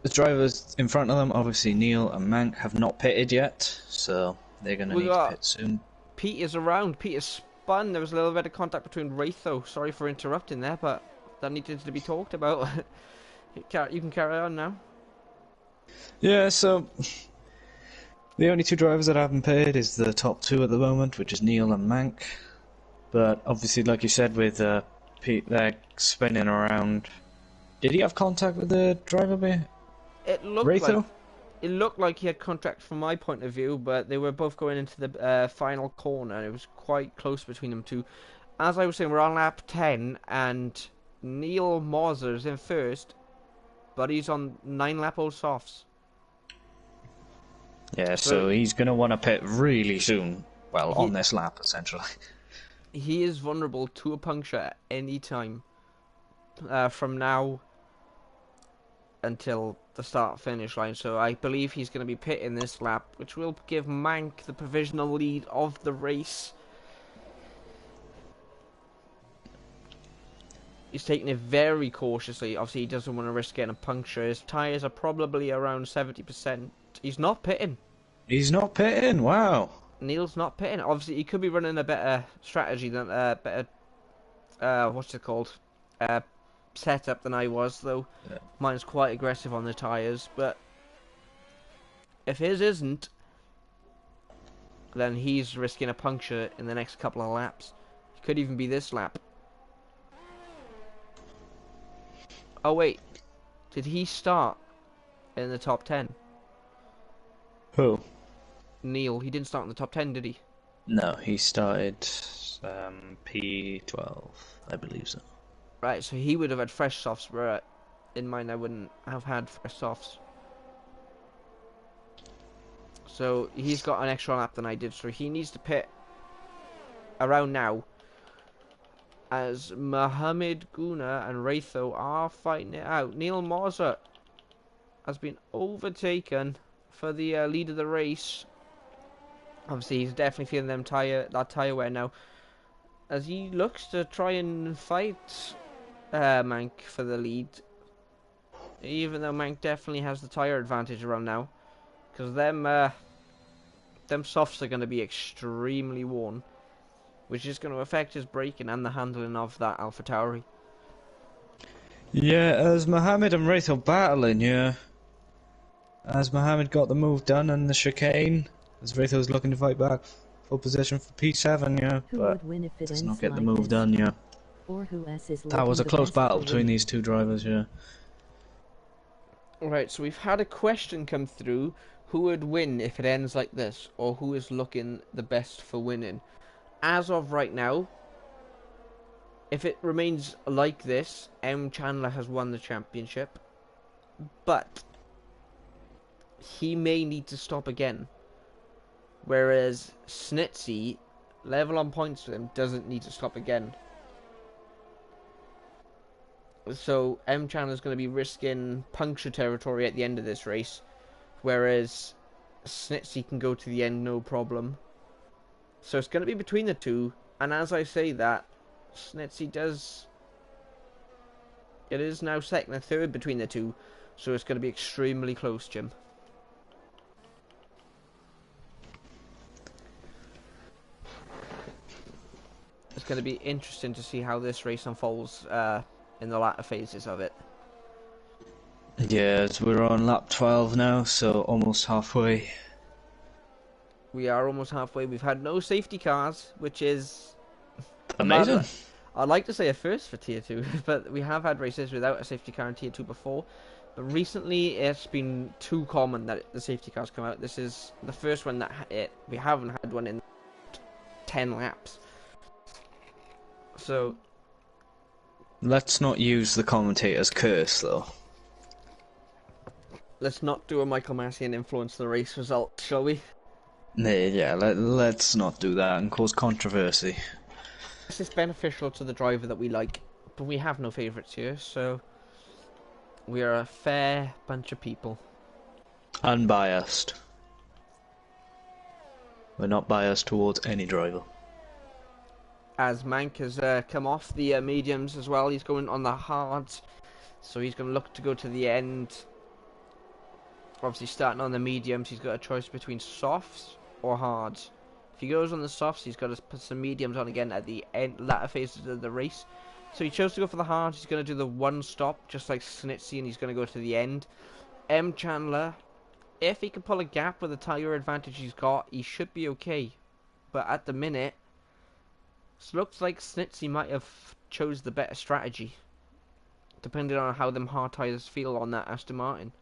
Speaker 1: the drivers in front of them, obviously Neil and Mank, have not pitted yet, so they're going to need to pit soon.
Speaker 2: Pete is around. Pete is spun. There was a little bit of contact between Raytho. Sorry for interrupting there, but that needed to be talked about. You can carry on now.
Speaker 1: Yeah, so the only two drivers that haven't pitted is the top two at the moment, which is Neil and Mank. But obviously, like you said, with Pete, they're spinning around. Did he have contact with the driver?
Speaker 2: It looked like he had contact from my point of view, but they were both going into the final corner, and it was quite close between them two. As I was saying, we're on lap 10, and Neil Moser's in first, but he's on 9-lap-old softs.
Speaker 1: Yeah, so he's going to want to pit really soon. Well, on this lap, essentially.
Speaker 2: He is vulnerable to a puncture at any time from now until the start-finish line. So I believe he's going to be pitting this lap, which will give Mank the provisional lead of the race. He's taking it very cautiously. Obviously, he doesn't want to risk getting a puncture. His tyres are probably around 70%. He's not pitting.
Speaker 1: He's not pitting, wow.
Speaker 2: Neil's not pitting. Obviously, he could be running a better strategy than what's it called? Setup than I was, though. Yeah. Mine's quite aggressive on the tyres, but if his isn't, then he's risking a puncture in the next couple of laps. It could even be this lap. Oh wait, did he start in the top 10?
Speaker 1: Who?
Speaker 2: Neil, he didn't start in the top 10, did he?
Speaker 1: No, he started P12, I believe so.
Speaker 2: Right, so he would have had fresh softs, where in mine I wouldn't have had fresh softs. So he's got an extra lap than I did, so he needs to pit around now. As Mohamed Guna and Raytho are fighting it out. Neil Moser has been overtaken for the lead of the race. Obviously, he's definitely feeling that tyre wear now, as he looks to try and fight Mank for the lead. Even though Mank definitely has the tyre advantage around now, because them softs are going to be extremely worn, which is going to affect his braking and the handling of that AlphaTauri.
Speaker 1: Yeah, as Mohammed and Wraith are battling, yeah. As Mohammed got the move done on the chicane, as Wraith was looking to fight back full position for P7, yeah,
Speaker 3: Who
Speaker 1: but
Speaker 3: would win if it
Speaker 1: does
Speaker 3: ends
Speaker 1: not get the
Speaker 3: like
Speaker 1: move
Speaker 3: this?
Speaker 1: done, yeah.
Speaker 3: Or who else is
Speaker 1: That was a
Speaker 3: looking the
Speaker 1: close
Speaker 3: best
Speaker 1: battle
Speaker 3: for
Speaker 1: between
Speaker 3: winning?
Speaker 1: these two drivers, yeah.
Speaker 2: Right, so we've had a question come through: who would win if it ends like this, or who is looking the best for winning? As of right now, if it remains like this, M. Chandler has won the championship, but he may need to stop again. Whereas Snitsy, level on points with him, doesn't need to stop again. So M. Chandler's going to be risking puncture territory at the end of this race, whereas Snitsy can go to the end no problem. So it's going to be between the two, and as I say that, Snitsy does... It is now second and third between the two, so it's going to be extremely close, Jim. It's going to be interesting to see how this race unfolds in the latter phases of it.
Speaker 1: Yeah, we're on lap 12 now, so almost halfway.
Speaker 2: We are almost halfway. We've had no safety cars, which is
Speaker 1: Amazing.
Speaker 2: I'd like to say a first for Tier 2, but we have had races without a safety car in Tier 2 before. But recently, it's been too common that the safety cars come out. This is the first one that we haven't had one in 10 laps. So
Speaker 1: Let's not use the commentator's curse, though.
Speaker 2: let's not do a Michael Massey and influence the race result, shall we?
Speaker 1: Yeah, let's not do that and cause controversy.
Speaker 2: This is beneficial to the driver that we like, but we have no favourites here, so we are a fair bunch of people.
Speaker 1: Unbiased. We're not biased towards any driver.
Speaker 2: As Mank has come off the mediums as well, he's going on the hards, so he's going to look to go to the end. Obviously starting on the mediums, he's got a choice between softs or hards. If he goes on the softs, he's got to put some mediums on again at the latter phases of the race. So he chose to go for the hards. He's going to do the one stop, just like Snitsy, and he's going to go to the end. M. Chandler, if he can pull a gap with the tyre advantage he's got, he should be okay. But at the minute, it looks like Snitsy might have chose the better strategy, depending on how them hard tyres feel on that Aston Martin.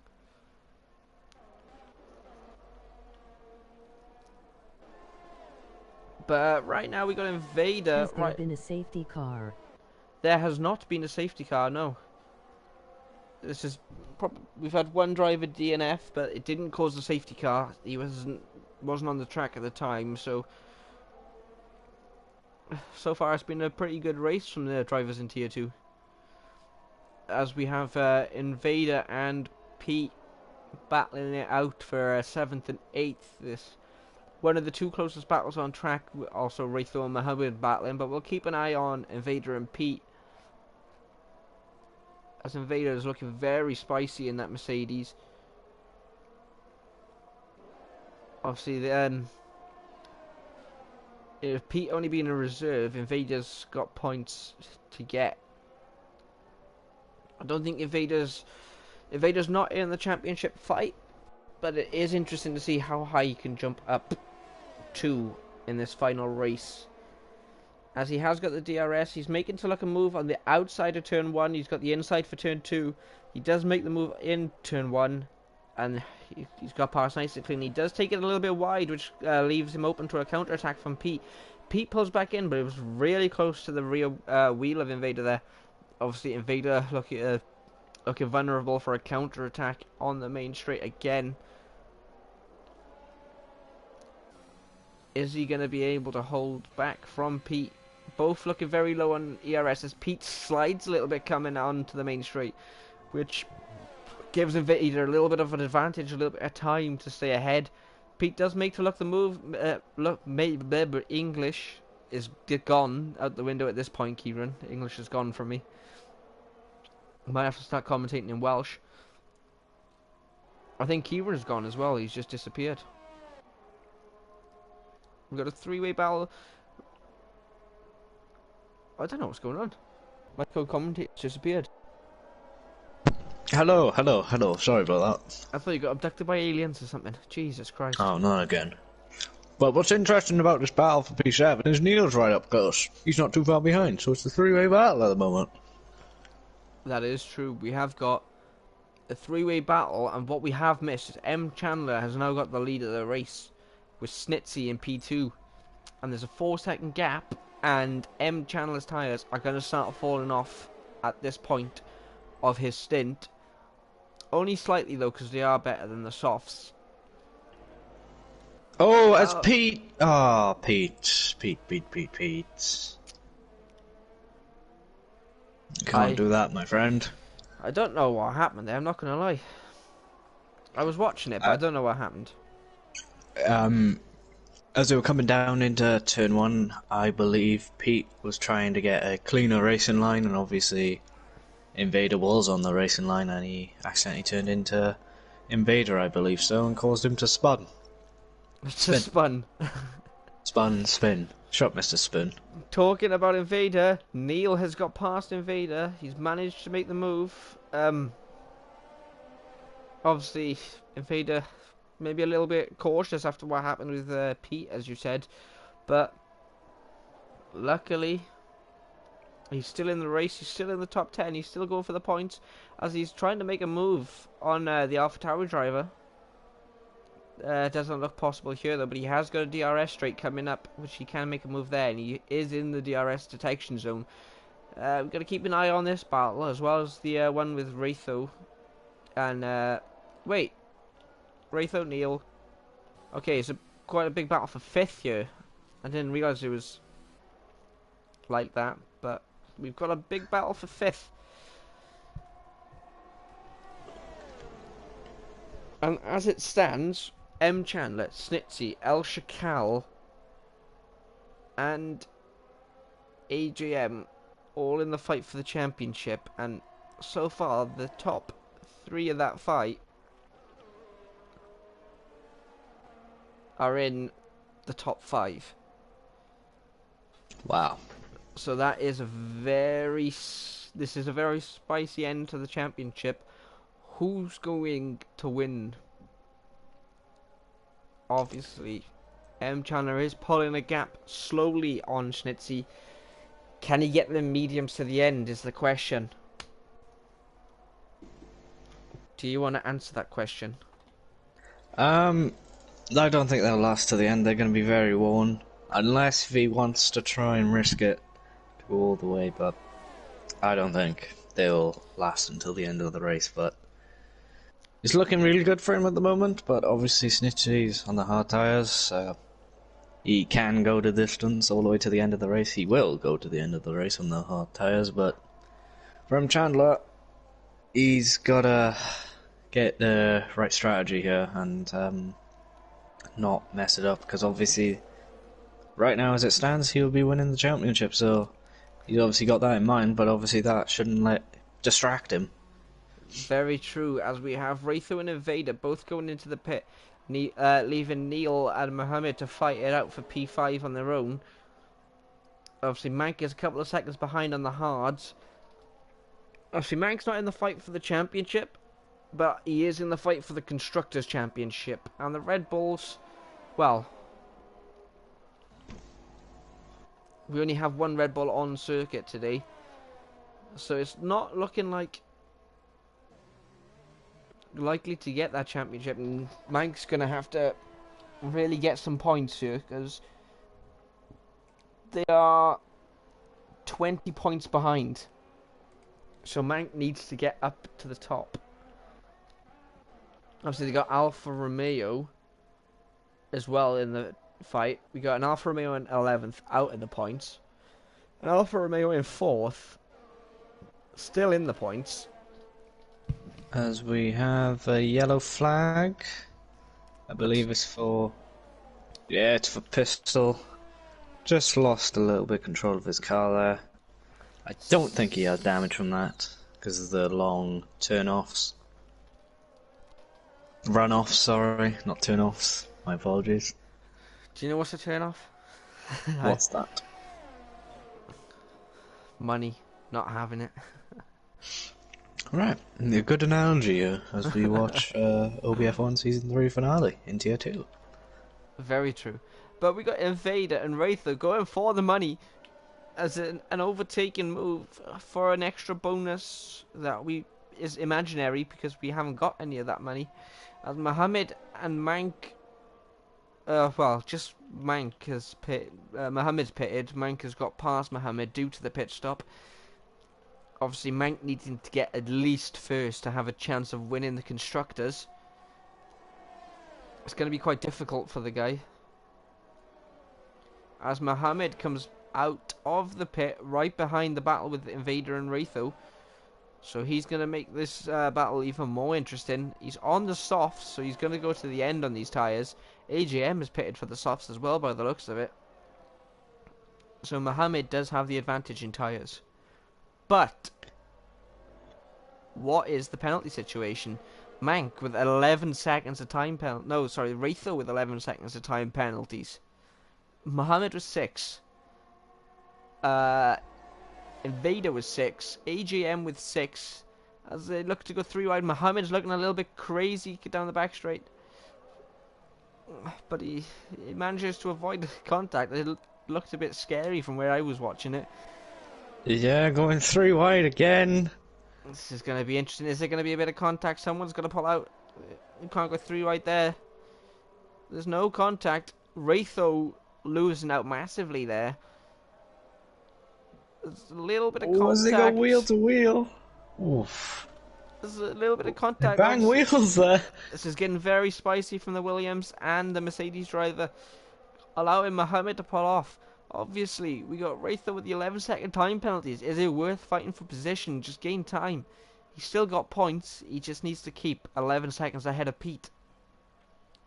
Speaker 2: But right now we got Invader.
Speaker 3: Has there been a safety car?
Speaker 2: There has not been a safety car, no. This is we've had one driver DNF, but it didn't cause the safety car. He wasn't on the track at the time, so far it's been a pretty good race from the drivers in Tier 2. As we have Invader and Pete battling it out for 7th and 8th. This one of the two closest battles on track. Also Raytho and Mohammed battling, but we'll keep an eye on Invader and Pete, as Invader is looking very spicy in that Mercedes. Obviously, Pete only being a reserve, Invader's got points to get. I don't think Invader's not in the championship fight, but it is interesting to see how high he can jump up to in this final race. As he has got the DRS, he's making to look a move on the outside of turn 1. He's got the inside for turn 2. He does make the move in turn 1, and he's got past nice and clean. He does take it a little bit wide, which leaves him open to a counter attack from Pete. Pete pulls back in, but it was really close to the rear wheel of Invader there. Obviously, Invader looking vulnerable for a counter attack on the main straight again. Is he going to be able to hold back from Pete? Both looking very low on ERS as Pete slides a little bit coming onto the main straight, which gives Invader a little bit of an advantage, a little bit of time to stay ahead. Pete does make to look the move. English is gone out the window at this point, Kieran. English is gone from me. I might have to start commentating in Welsh. I think Kieran's gone as well. He's just disappeared. We've got a three-way battle. I don't know what's going on. My co-commentator disappeared.
Speaker 1: Hello. Sorry about that.
Speaker 2: I thought you got abducted by aliens or something. Jesus Christ.
Speaker 1: Oh, not again. But what's interesting about this battle for P7 is Neil's right up close. He's not too far behind, so it's a three-way battle at the moment.
Speaker 2: That is true. We have got a three-way battle, and what we have missed is M. Chandler has now got the lead of the race with Snitsy in P2. And there's a 4-second gap, and M. Chandler's tyres are going to start falling off at this point of his stint. Only slightly, though, because they are better than the softs.
Speaker 1: Oh, it's Pete! Oh, Pete. Can't do that, my friend.
Speaker 2: I don't know what happened there, I'm not going to lie. I was watching it, but I don't know what happened.
Speaker 1: As they were coming down into turn 1, I believe Pete was trying to get a cleaner racing line, and obviously Invader was on the racing line, and he accidentally turned into Invader, I believe so, and caused him to spun.
Speaker 2: Just spun.
Speaker 1: Spin. Shot Mr. Spin.
Speaker 2: Talking about Invader, Neil has got past Invader. He's managed to make the move. Obviously, Invader maybe a little bit cautious after what happened with Pete, as you said. But luckily, he's still in the race. He's still in the top 10. He's still going for the points as he's trying to make a move on the AlphaTauri driver. Doesn't look possible here though, but he has got a DRS straight coming up, which he can make a move there, and he is in the DRS detection zone. We've got to keep an eye on this battle, as well as the one with Ratho. And, wait. Ratho, Neil. Okay, it's quite a big battle for 5th here. I didn't realise it was like that, but we've got a big battle for 5th. And as it stands, M. Chandler, Snitsy, El Shakal, and AJM all in the fight for the championship, and so far the top 3 of that fight are in the top 5.
Speaker 1: Wow.
Speaker 2: So that is this is a very spicy end to the championship. Who's going to win? Obviously, M. Chandler is pulling a gap slowly on Snitsy. Can he get the mediums to the end is the question. Do you want to answer that question?
Speaker 1: I don't think they'll last to the end. They're going to be very worn. Unless he wants to try and risk it to go all the way, but I don't think they'll last until the end of the race, but it's looking really good for him at the moment, but obviously Snitchy's on the hard tyres. He can go the distance all the way to the end of the race. He will go to the end of the race on the hard tyres, but from Chandler, he's got to get the right strategy here and not mess it up, because obviously right now as it stands he'll be winning the championship, so he's obviously got that in mind, but obviously that shouldn't distract him.
Speaker 2: Very true, as we have Ratho and Invader both going into the pit, leaving Neil and Mohammed to fight it out for P5 on their own. Obviously, Mank is a couple of seconds behind on the hards. Obviously, Mank's not in the fight for the championship, but he is in the fight for the Constructors' Championship. And the Red Bulls, well, we only have one Red Bull on circuit today, so it's not looking likely to get that championship, and Mank's gonna have to really get some points here, because they are 20 points behind, so Mank needs to get up to the top. Obviously they got Alfa Romeo as well in the fight. We got an Alfa Romeo in 11th out in the points, an Alfa Romeo in 4th still in the points.
Speaker 1: As we have a yellow flag I believe it's for... Yeah, it's for pistol. Just lost a little bit of control of his car there. I don't think he has damage from that, because of the long turn-offs. Run-offs, sorry, not turn-offs. My apologies.
Speaker 2: Do you know what's a turn off?
Speaker 1: What's that?
Speaker 2: Money. Not having it.
Speaker 1: Right, a good analogy as we watch OBF1 Season 3 finale in Tier 2.
Speaker 2: Very true. But we got Invader and Wraither going for the money as an overtaking move for an extra bonus that is imaginary because we haven't got any of that money. As Mohammed and Mank, well, just Mank has Mohammed's pitted. Mank has got past Mohammed due to the pit stop. Obviously, Mank needing to get at least first to have a chance of winning the constructors. It's going to be quite difficult for the guy. As Mohammed comes out of the pit right behind the battle with Invader and Wraitho. So he's going to make this battle even more interesting. He's on the softs, so he's going to go to the end on these tyres. AGM is pitted for the softs as well by the looks of it. So Mohammed does have the advantage in tyres. But what is the penalty situation? Mank with 11 seconds of time penalty. No, sorry, Wraitho with 11 seconds of time penalties. Mohammed was 6. Invader was 6. AGM with 6. As they look to go 3 wide, Mohammed's looking a little bit crazy down the back straight. But he manages to avoid contact. It looked a bit scary from where I was watching it.
Speaker 1: Yeah, going 3 wide again.
Speaker 2: This is going to be interesting. Is there going to be a bit of contact? Someone's going to pull out. You can't go 3 wide there. There's no contact. Wraitho losing out massively there. There's a little bit of contact.
Speaker 1: Was they go wheel to wheel? Oof.
Speaker 2: There's a little bit of contact.
Speaker 1: They bang wheels there.
Speaker 2: This is getting very spicy from the Williams and the Mercedes driver, allowing Mohammed to pull off. Obviously, we got Wraitho with the 11-second time penalties. Is it worth fighting for position? Just gain time. He's still got points. He just needs to keep 11 seconds ahead of Pete.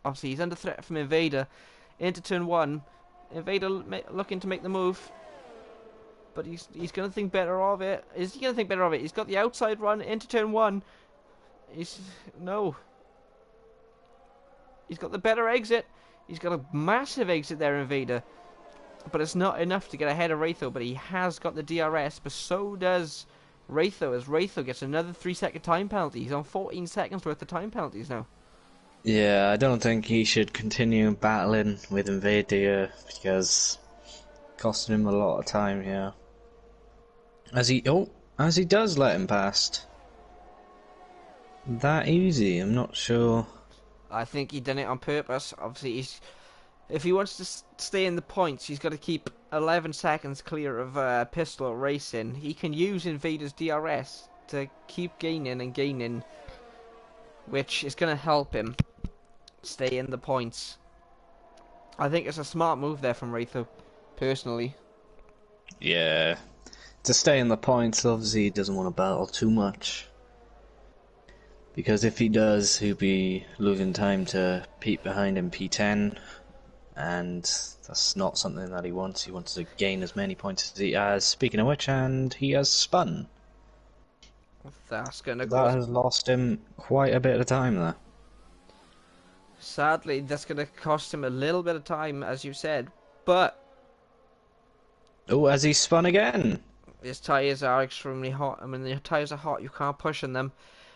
Speaker 2: Obviously, he's under threat from Invader. Into turn 1. Invader looking to make the move. But he's going to think better of it. Is he going to think better of it? He's got the outside run into turn 1. No. He's got the better exit. He's got a massive exit there, Invader. But it's not enough to get ahead of Wraitho. But he has got the DRS. But so does Wraitho. As Wraitho gets another 3-second time penalty. He's on 14 seconds worth of time penalties now.
Speaker 1: Yeah, I don't think he should continue battling with Invader because costing him a lot of time here. As he does let him past. That easy, I'm not sure.
Speaker 2: I think he done it on purpose. Obviously, if he wants to stay in the points, he's got to keep 11 seconds clear of Pistol Racing. He can use Invader's DRS to keep gaining and gaining, which is going to help him stay in the points. I think it's a smart move there from Wraitho, personally.
Speaker 1: Yeah. To stay in the points, obviously he doesn't want to battle too much. Because if he does, he'll be losing time to Pete behind him, P10. And that's not something that he wants. He wants to gain as many points as he has. Speaking of which, and he has spun.
Speaker 2: That's going to
Speaker 1: That has lost him quite a bit of time there.
Speaker 2: Sadly, that's going to cost him a little bit of time, as you said. But
Speaker 1: Oh, has he spun again?
Speaker 2: his tyres are extremely hot. I mean, the tyres are hot, you can't push on them.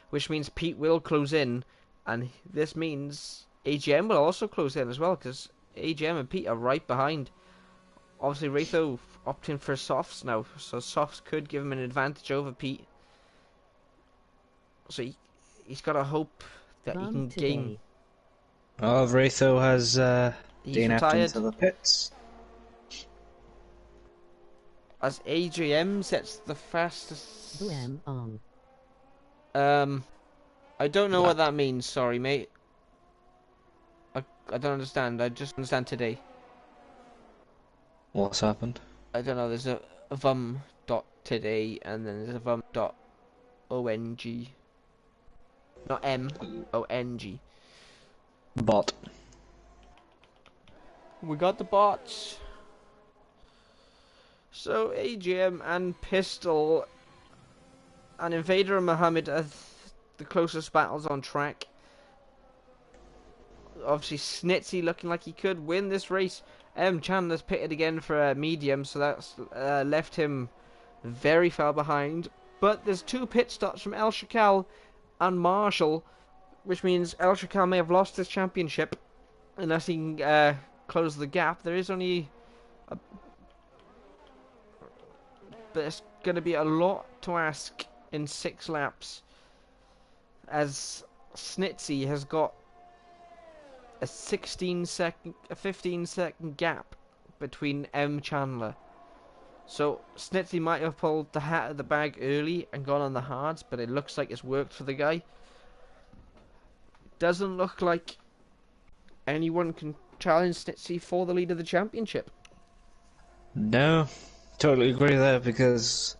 Speaker 2: Which means Pete will close in. And this means AGM will also close in as well. Because AGM and Pete are right behind. Obviously, Wraitho opting for softs now. So softs could give him an advantage over Pete. So he's got to hope that he can gain.
Speaker 1: Oh, Wraitho has
Speaker 2: He's
Speaker 1: DNF'd
Speaker 2: retired.
Speaker 1: into the pits.
Speaker 2: As AGM sets the fastest...
Speaker 3: on.
Speaker 2: I don't know what that means, sorry mate. I don't understand, I just understand today.
Speaker 1: What's happened?
Speaker 2: I don't know, there's a vum dot today and then there's a vum dot ONG. Not M, O-N-G.
Speaker 1: Bot.
Speaker 2: We got the bots. So AGM and Pistol and Invader and Muhammad are the closest battles on track. Obviously Snitsy looking like he could win this race. Chandler's pitted again for a medium, so that's left him very far behind. But there's 2 pit stops from El Shakal and Marshall, which means El Shakal may have lost his championship unless he can close the gap. There is only but it's going to be a lot to ask in 6 laps, as Snitsy has got a 15 second gap between Chandler. So Snitsy might have pulled the hat of the bag early and gone on the hards, but it looks like it's worked for the guy. Doesn't look like anyone can challenge Snitsy for the lead of the championship.
Speaker 1: No, totally agree there, because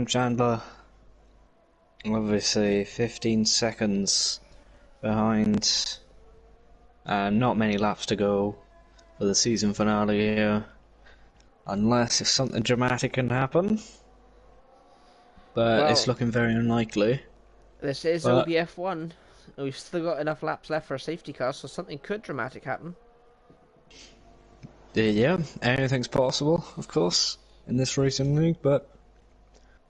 Speaker 1: Chandler, obviously 15 seconds behind, not many laps to go for the season finale here, unless if something dramatic can happen, but
Speaker 2: Well,
Speaker 1: it's looking very unlikely.
Speaker 2: This is OBF1. We've still got enough laps left for a safety car, so something could dramatic happen.
Speaker 1: Yeah, anything's possible, of course, in this racing league, but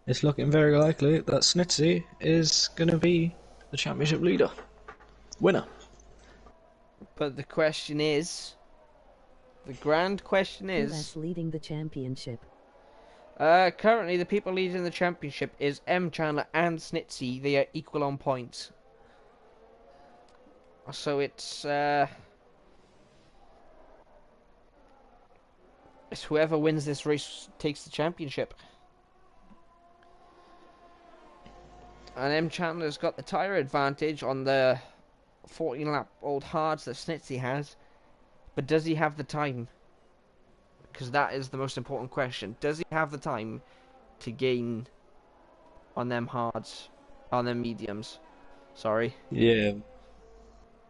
Speaker 1: it's looking very likely that Snitsy is going to be the championship leader. Winner.
Speaker 2: But the question is, the grand question
Speaker 3: Who
Speaker 2: is,
Speaker 3: is leading the championship?
Speaker 2: currently the people leading the championship is Chandler and Snitsy. They are equal on points. So it's whoever wins this race takes the championship. And Chandler's got the tyre advantage on the 14-lap-old hards that Snitsy has. But does he have the time? Because that is the most important question. Does he have the time to gain on them hards, on them mediums? Sorry.
Speaker 1: Yeah,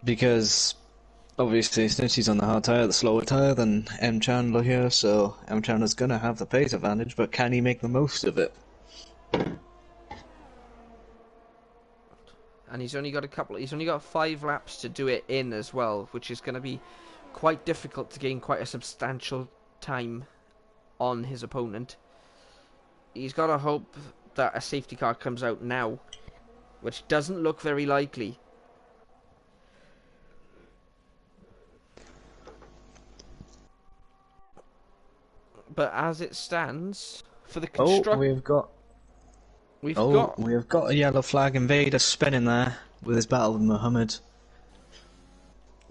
Speaker 1: because obviously Snitsy's on the hard tyre, the slower tyre than Chandler here, so Chandler's going to have the pace advantage, but can he make the most of it?
Speaker 2: And he's only got 5 laps to do it in as well, which is going to be quite difficult to gain quite a substantial time on his opponent. He's got to hope that a safety car comes out now, which doesn't look very likely. But as it stands, for the construct, we have got
Speaker 1: a yellow flag. Invader spinning there with his battle with Muhammad,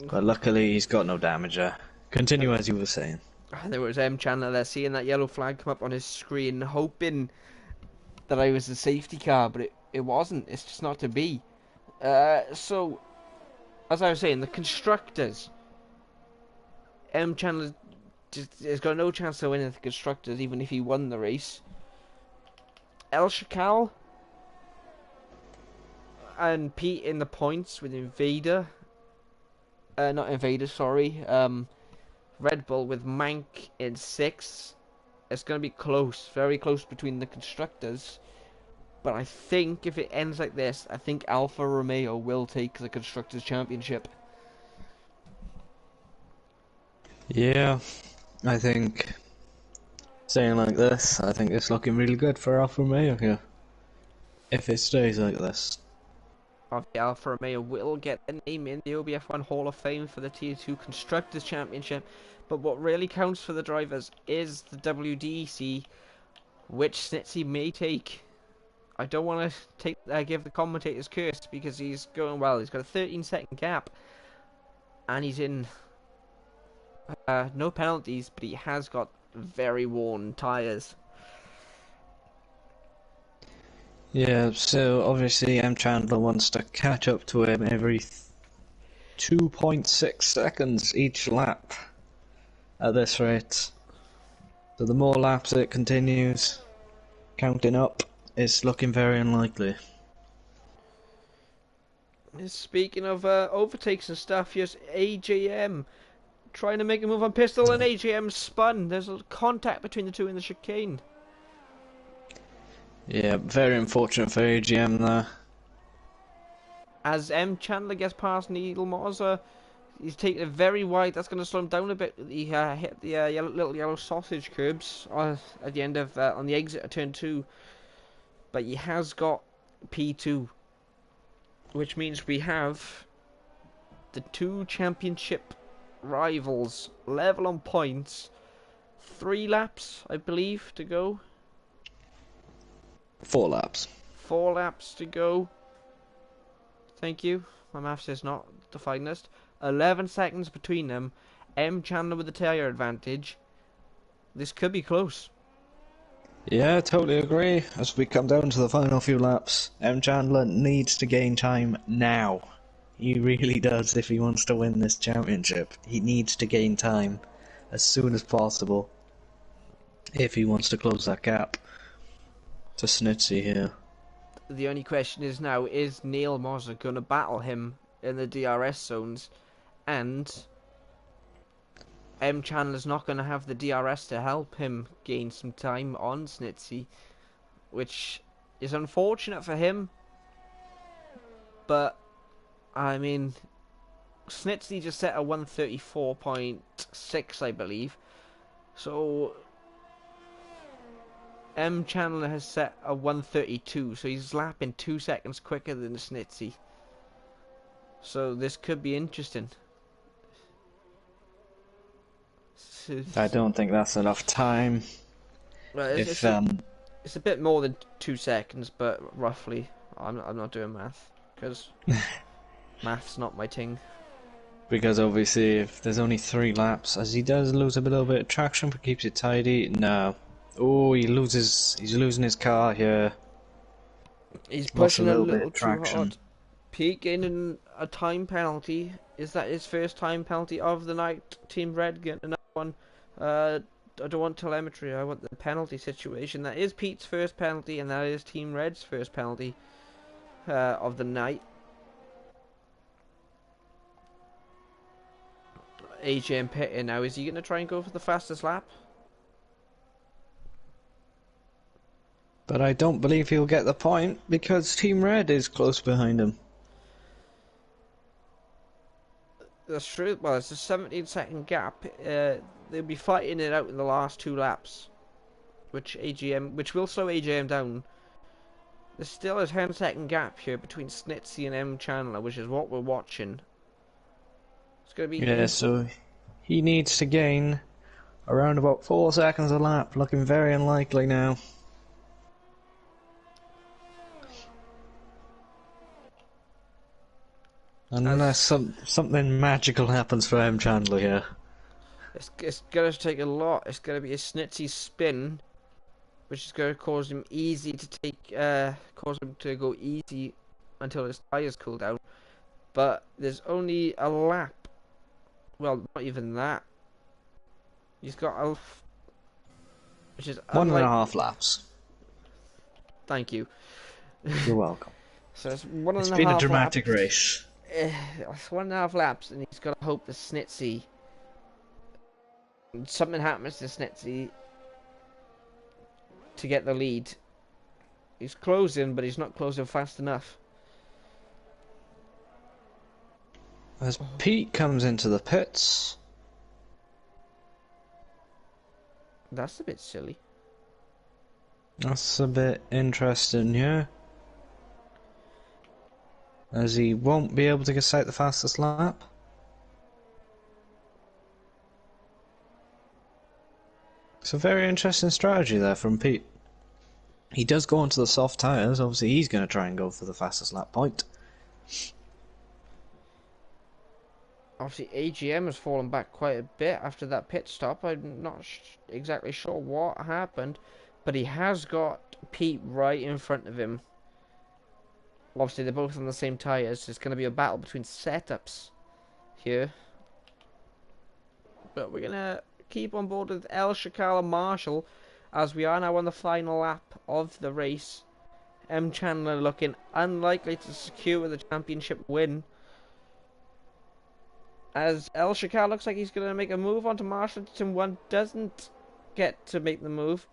Speaker 1: but luckily he's got no damage there. Continue as you were saying.
Speaker 2: There was Chandler there, seeing that yellow flag come up on his screen, hoping that I was a safety car, but it wasn't. It's just not to be. So, as I was saying, the constructors, Chandler has got no chance to win in the constructors, even if he won the race. El Shakal and Pete in the points with Invader. Not Invader, sorry. Red Bull with Mank in 6th. It's going to be close, very close between the constructors. But I think if it ends like this, I think Alfa Romeo will take the Constructors' Championship.
Speaker 1: Yeah, I think, saying like this, I think it's looking really good for Alfa Romeo here, if it stays like this.
Speaker 2: Alfa Romeo will get a name in the OBF1 Hall of Fame for the Tier 2 Constructors' Championship, but what really counts for the drivers is the WDC, which Snitsy may take. I don't want to give the commentator's curse, because he's going well. He's got a 13-second gap, and he's in no penalties, but he has got very worn tyres.
Speaker 1: Yeah, so obviously Chandler wants to catch up to him every 2.6 seconds each lap at this rate. So the more laps it continues counting up, it's looking very unlikely.
Speaker 2: Speaking of overtakes and stuff, here's AJM trying to make a move on pistol, and AJM spun. There's a contact between the two in the chicane.
Speaker 1: Yeah, very unfortunate for AGM there.
Speaker 2: As M. Chandler gets past Neil Moser, he's taking it very wide. That's going to slow him down a bit. He hit the little yellow sausage curbs at the end of on the exit of turn 2, but he has got P2, which means we have the two championship rivals level on points. 3 laps, I believe, to go.
Speaker 1: 4 laps.
Speaker 2: 4 laps to go. Thank you. My maths is not the finest. 11 seconds between them. M. Chandler with the tyre advantage. This could be close.
Speaker 1: Yeah, totally agree. As we come down to the final few laps, M. Chandler needs to gain time now. He really does if he wants to win this championship. He needs to gain time as soon as possible if he wants to close that gap to Snitsy here.
Speaker 2: The only question is now, is Neil Moser going to battle him in the DRS zones? And M. Chandler's not going to have the DRS to help him gain some time on Snitsy, which is unfortunate for him. But, I mean, Snitsy just set a 134.6, I believe. So M. Chandler has set a 132, so he's lapping 2 seconds quicker than Snitsy. So this could be interesting.
Speaker 1: I don't think that's enough time.
Speaker 2: Well, it's a bit more than 2 seconds, but roughly. I'm not doing math, because math's not my thing.
Speaker 1: Because obviously if there's only 3 laps, as he does lose a little bit of traction but keeps it tidy, no. Oh, he's losing his car here.
Speaker 2: He's pushing a little too
Speaker 1: traction.
Speaker 2: hard. Pete gaining a time penalty. Is that his first time penalty of the night? Team Red getting another one. I don't want telemetry, I want the penalty situation. That is Pete's first penalty, and that is Team Red's first penalty of the night. AJ pitting now. Is he going to try and go for the fastest lap?
Speaker 1: But I don't believe he'll get the point because Team Red is close behind him.
Speaker 2: That's true. Well, it's a 17-second gap. They'll be fighting it out in the last 2 laps, which will slow AGM down. There's still a 10-second gap here between Snitsy and M. Chandler, which is what we're watching. It's going to be...
Speaker 1: Yeah, so he needs to gain around about 4 seconds a lap. Looking very unlikely now. Unless something magical happens for M. Chandler here.
Speaker 2: It's going to take a lot. It's going to be a Snitsy spin, which is going to cause him to go easy until his tyres cool down. But there's only a lap. Well, not even that. He's got which is
Speaker 1: 1.5 laps.
Speaker 2: Thank you.
Speaker 1: You're welcome.
Speaker 2: So it's 1.5 laps.
Speaker 1: It's been a dramatic race.
Speaker 2: It's 1.5 laps, and he's got to hope the Snitsy... something happens to Snitsy to get the lead. He's closing, but he's not closing fast enough.
Speaker 1: As Pete comes into the pits.
Speaker 2: That's a bit silly.
Speaker 1: That's a bit interesting, yeah. As he won't be able to get out the fastest lap. It's a very interesting strategy there from Pete. He does go onto the soft tyres, obviously he's going to try and go for the fastest lap point.
Speaker 2: Obviously AGM has fallen back quite a bit after that pit stop. I'm not exactly sure what happened, but he has got Pete right in front of him. Obviously they're both on the same tyres. It's going to be a battle between setups here. But we're going to keep on board with El Shakala Marshall as we are now on the final lap of the race. M. Chandler looking unlikely to secure the championship win. as El Shakar looks like he's going to make a move onto Marshall. Tim 1 doesn't get to make the move.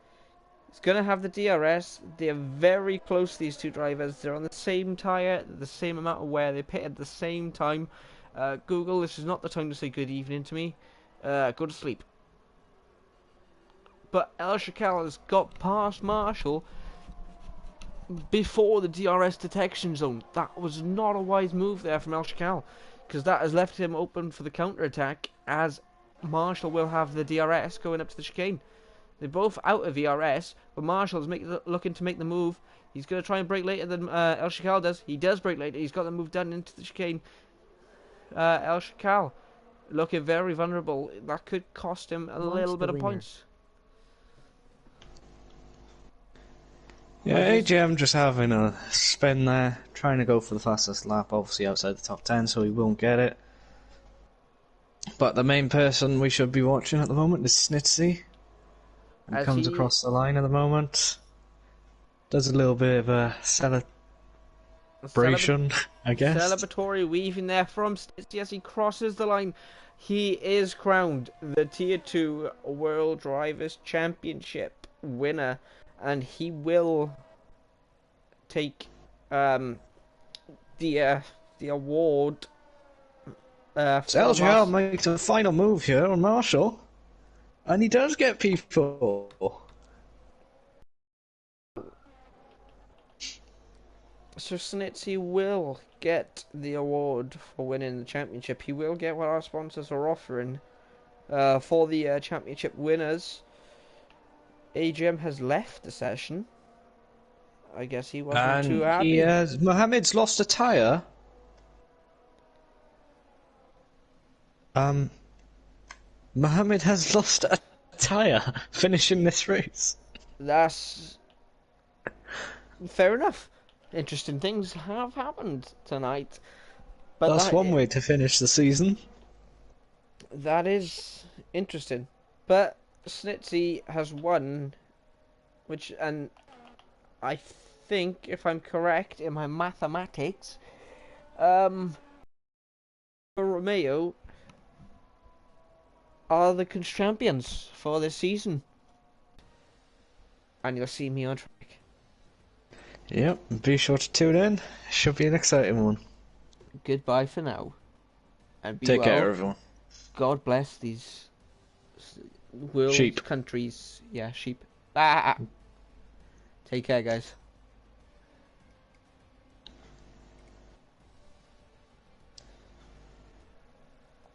Speaker 2: He's going to have the DRS. They're very close, these two drivers. They're on the same tyre, the same amount of wear. They pit at the same time. Google, this is not the time to say good evening to me. Go to sleep. But El Shakar has got past Marshall before the DRS detection zone. That was not a wise move there from El Shakar, because that has left him open for the counter-attack, as Marshall will have the DRS going up to the chicane. They're both out of DRS, but Marshall's looking to make the move. He's going to try and brake later than El Shakar does. He does brake later. He's got the move done into the chicane. El Shakar looking very vulnerable. That could cost him a little bit of points.
Speaker 1: Yeah, AGM just having a spin there, trying to go for the fastest lap, obviously outside the top 10, so he won't get it. But the main person we should be watching at the moment is Snitsy. He comes across the line at the moment. Does a little bit of a celebration, I guess.
Speaker 2: Celebratory weaving there from Snitsy as he crosses the line. He is crowned the Tier 2 World Drivers' Championship winner. And he will take the award.
Speaker 1: LGR makes a final move here on Marshall, and he does get people.
Speaker 2: So Snitsy will get the award for winning the championship. He will get what our sponsors are offering for the championship winners. AGM has left the session. I guess he wasn't too happy.
Speaker 1: Mohammed's lost a tyre. Mohammed has lost a tyre finishing this race.
Speaker 2: That's fair enough. Interesting things have happened tonight. But
Speaker 1: that's one way to finish the season.
Speaker 2: That is interesting. But Snitsy has won, and I think, if I'm correct in my mathematics, Romeo are the champions for this season. And you'll see me on track.
Speaker 1: Yep, be sure to tune in. Should be an exciting one.
Speaker 2: Goodbye for now. And be
Speaker 1: Take
Speaker 2: well.
Speaker 1: care, everyone.
Speaker 2: God bless these world
Speaker 1: sheep.
Speaker 2: Countries. Yeah, sheep. Ah. Take care, guys.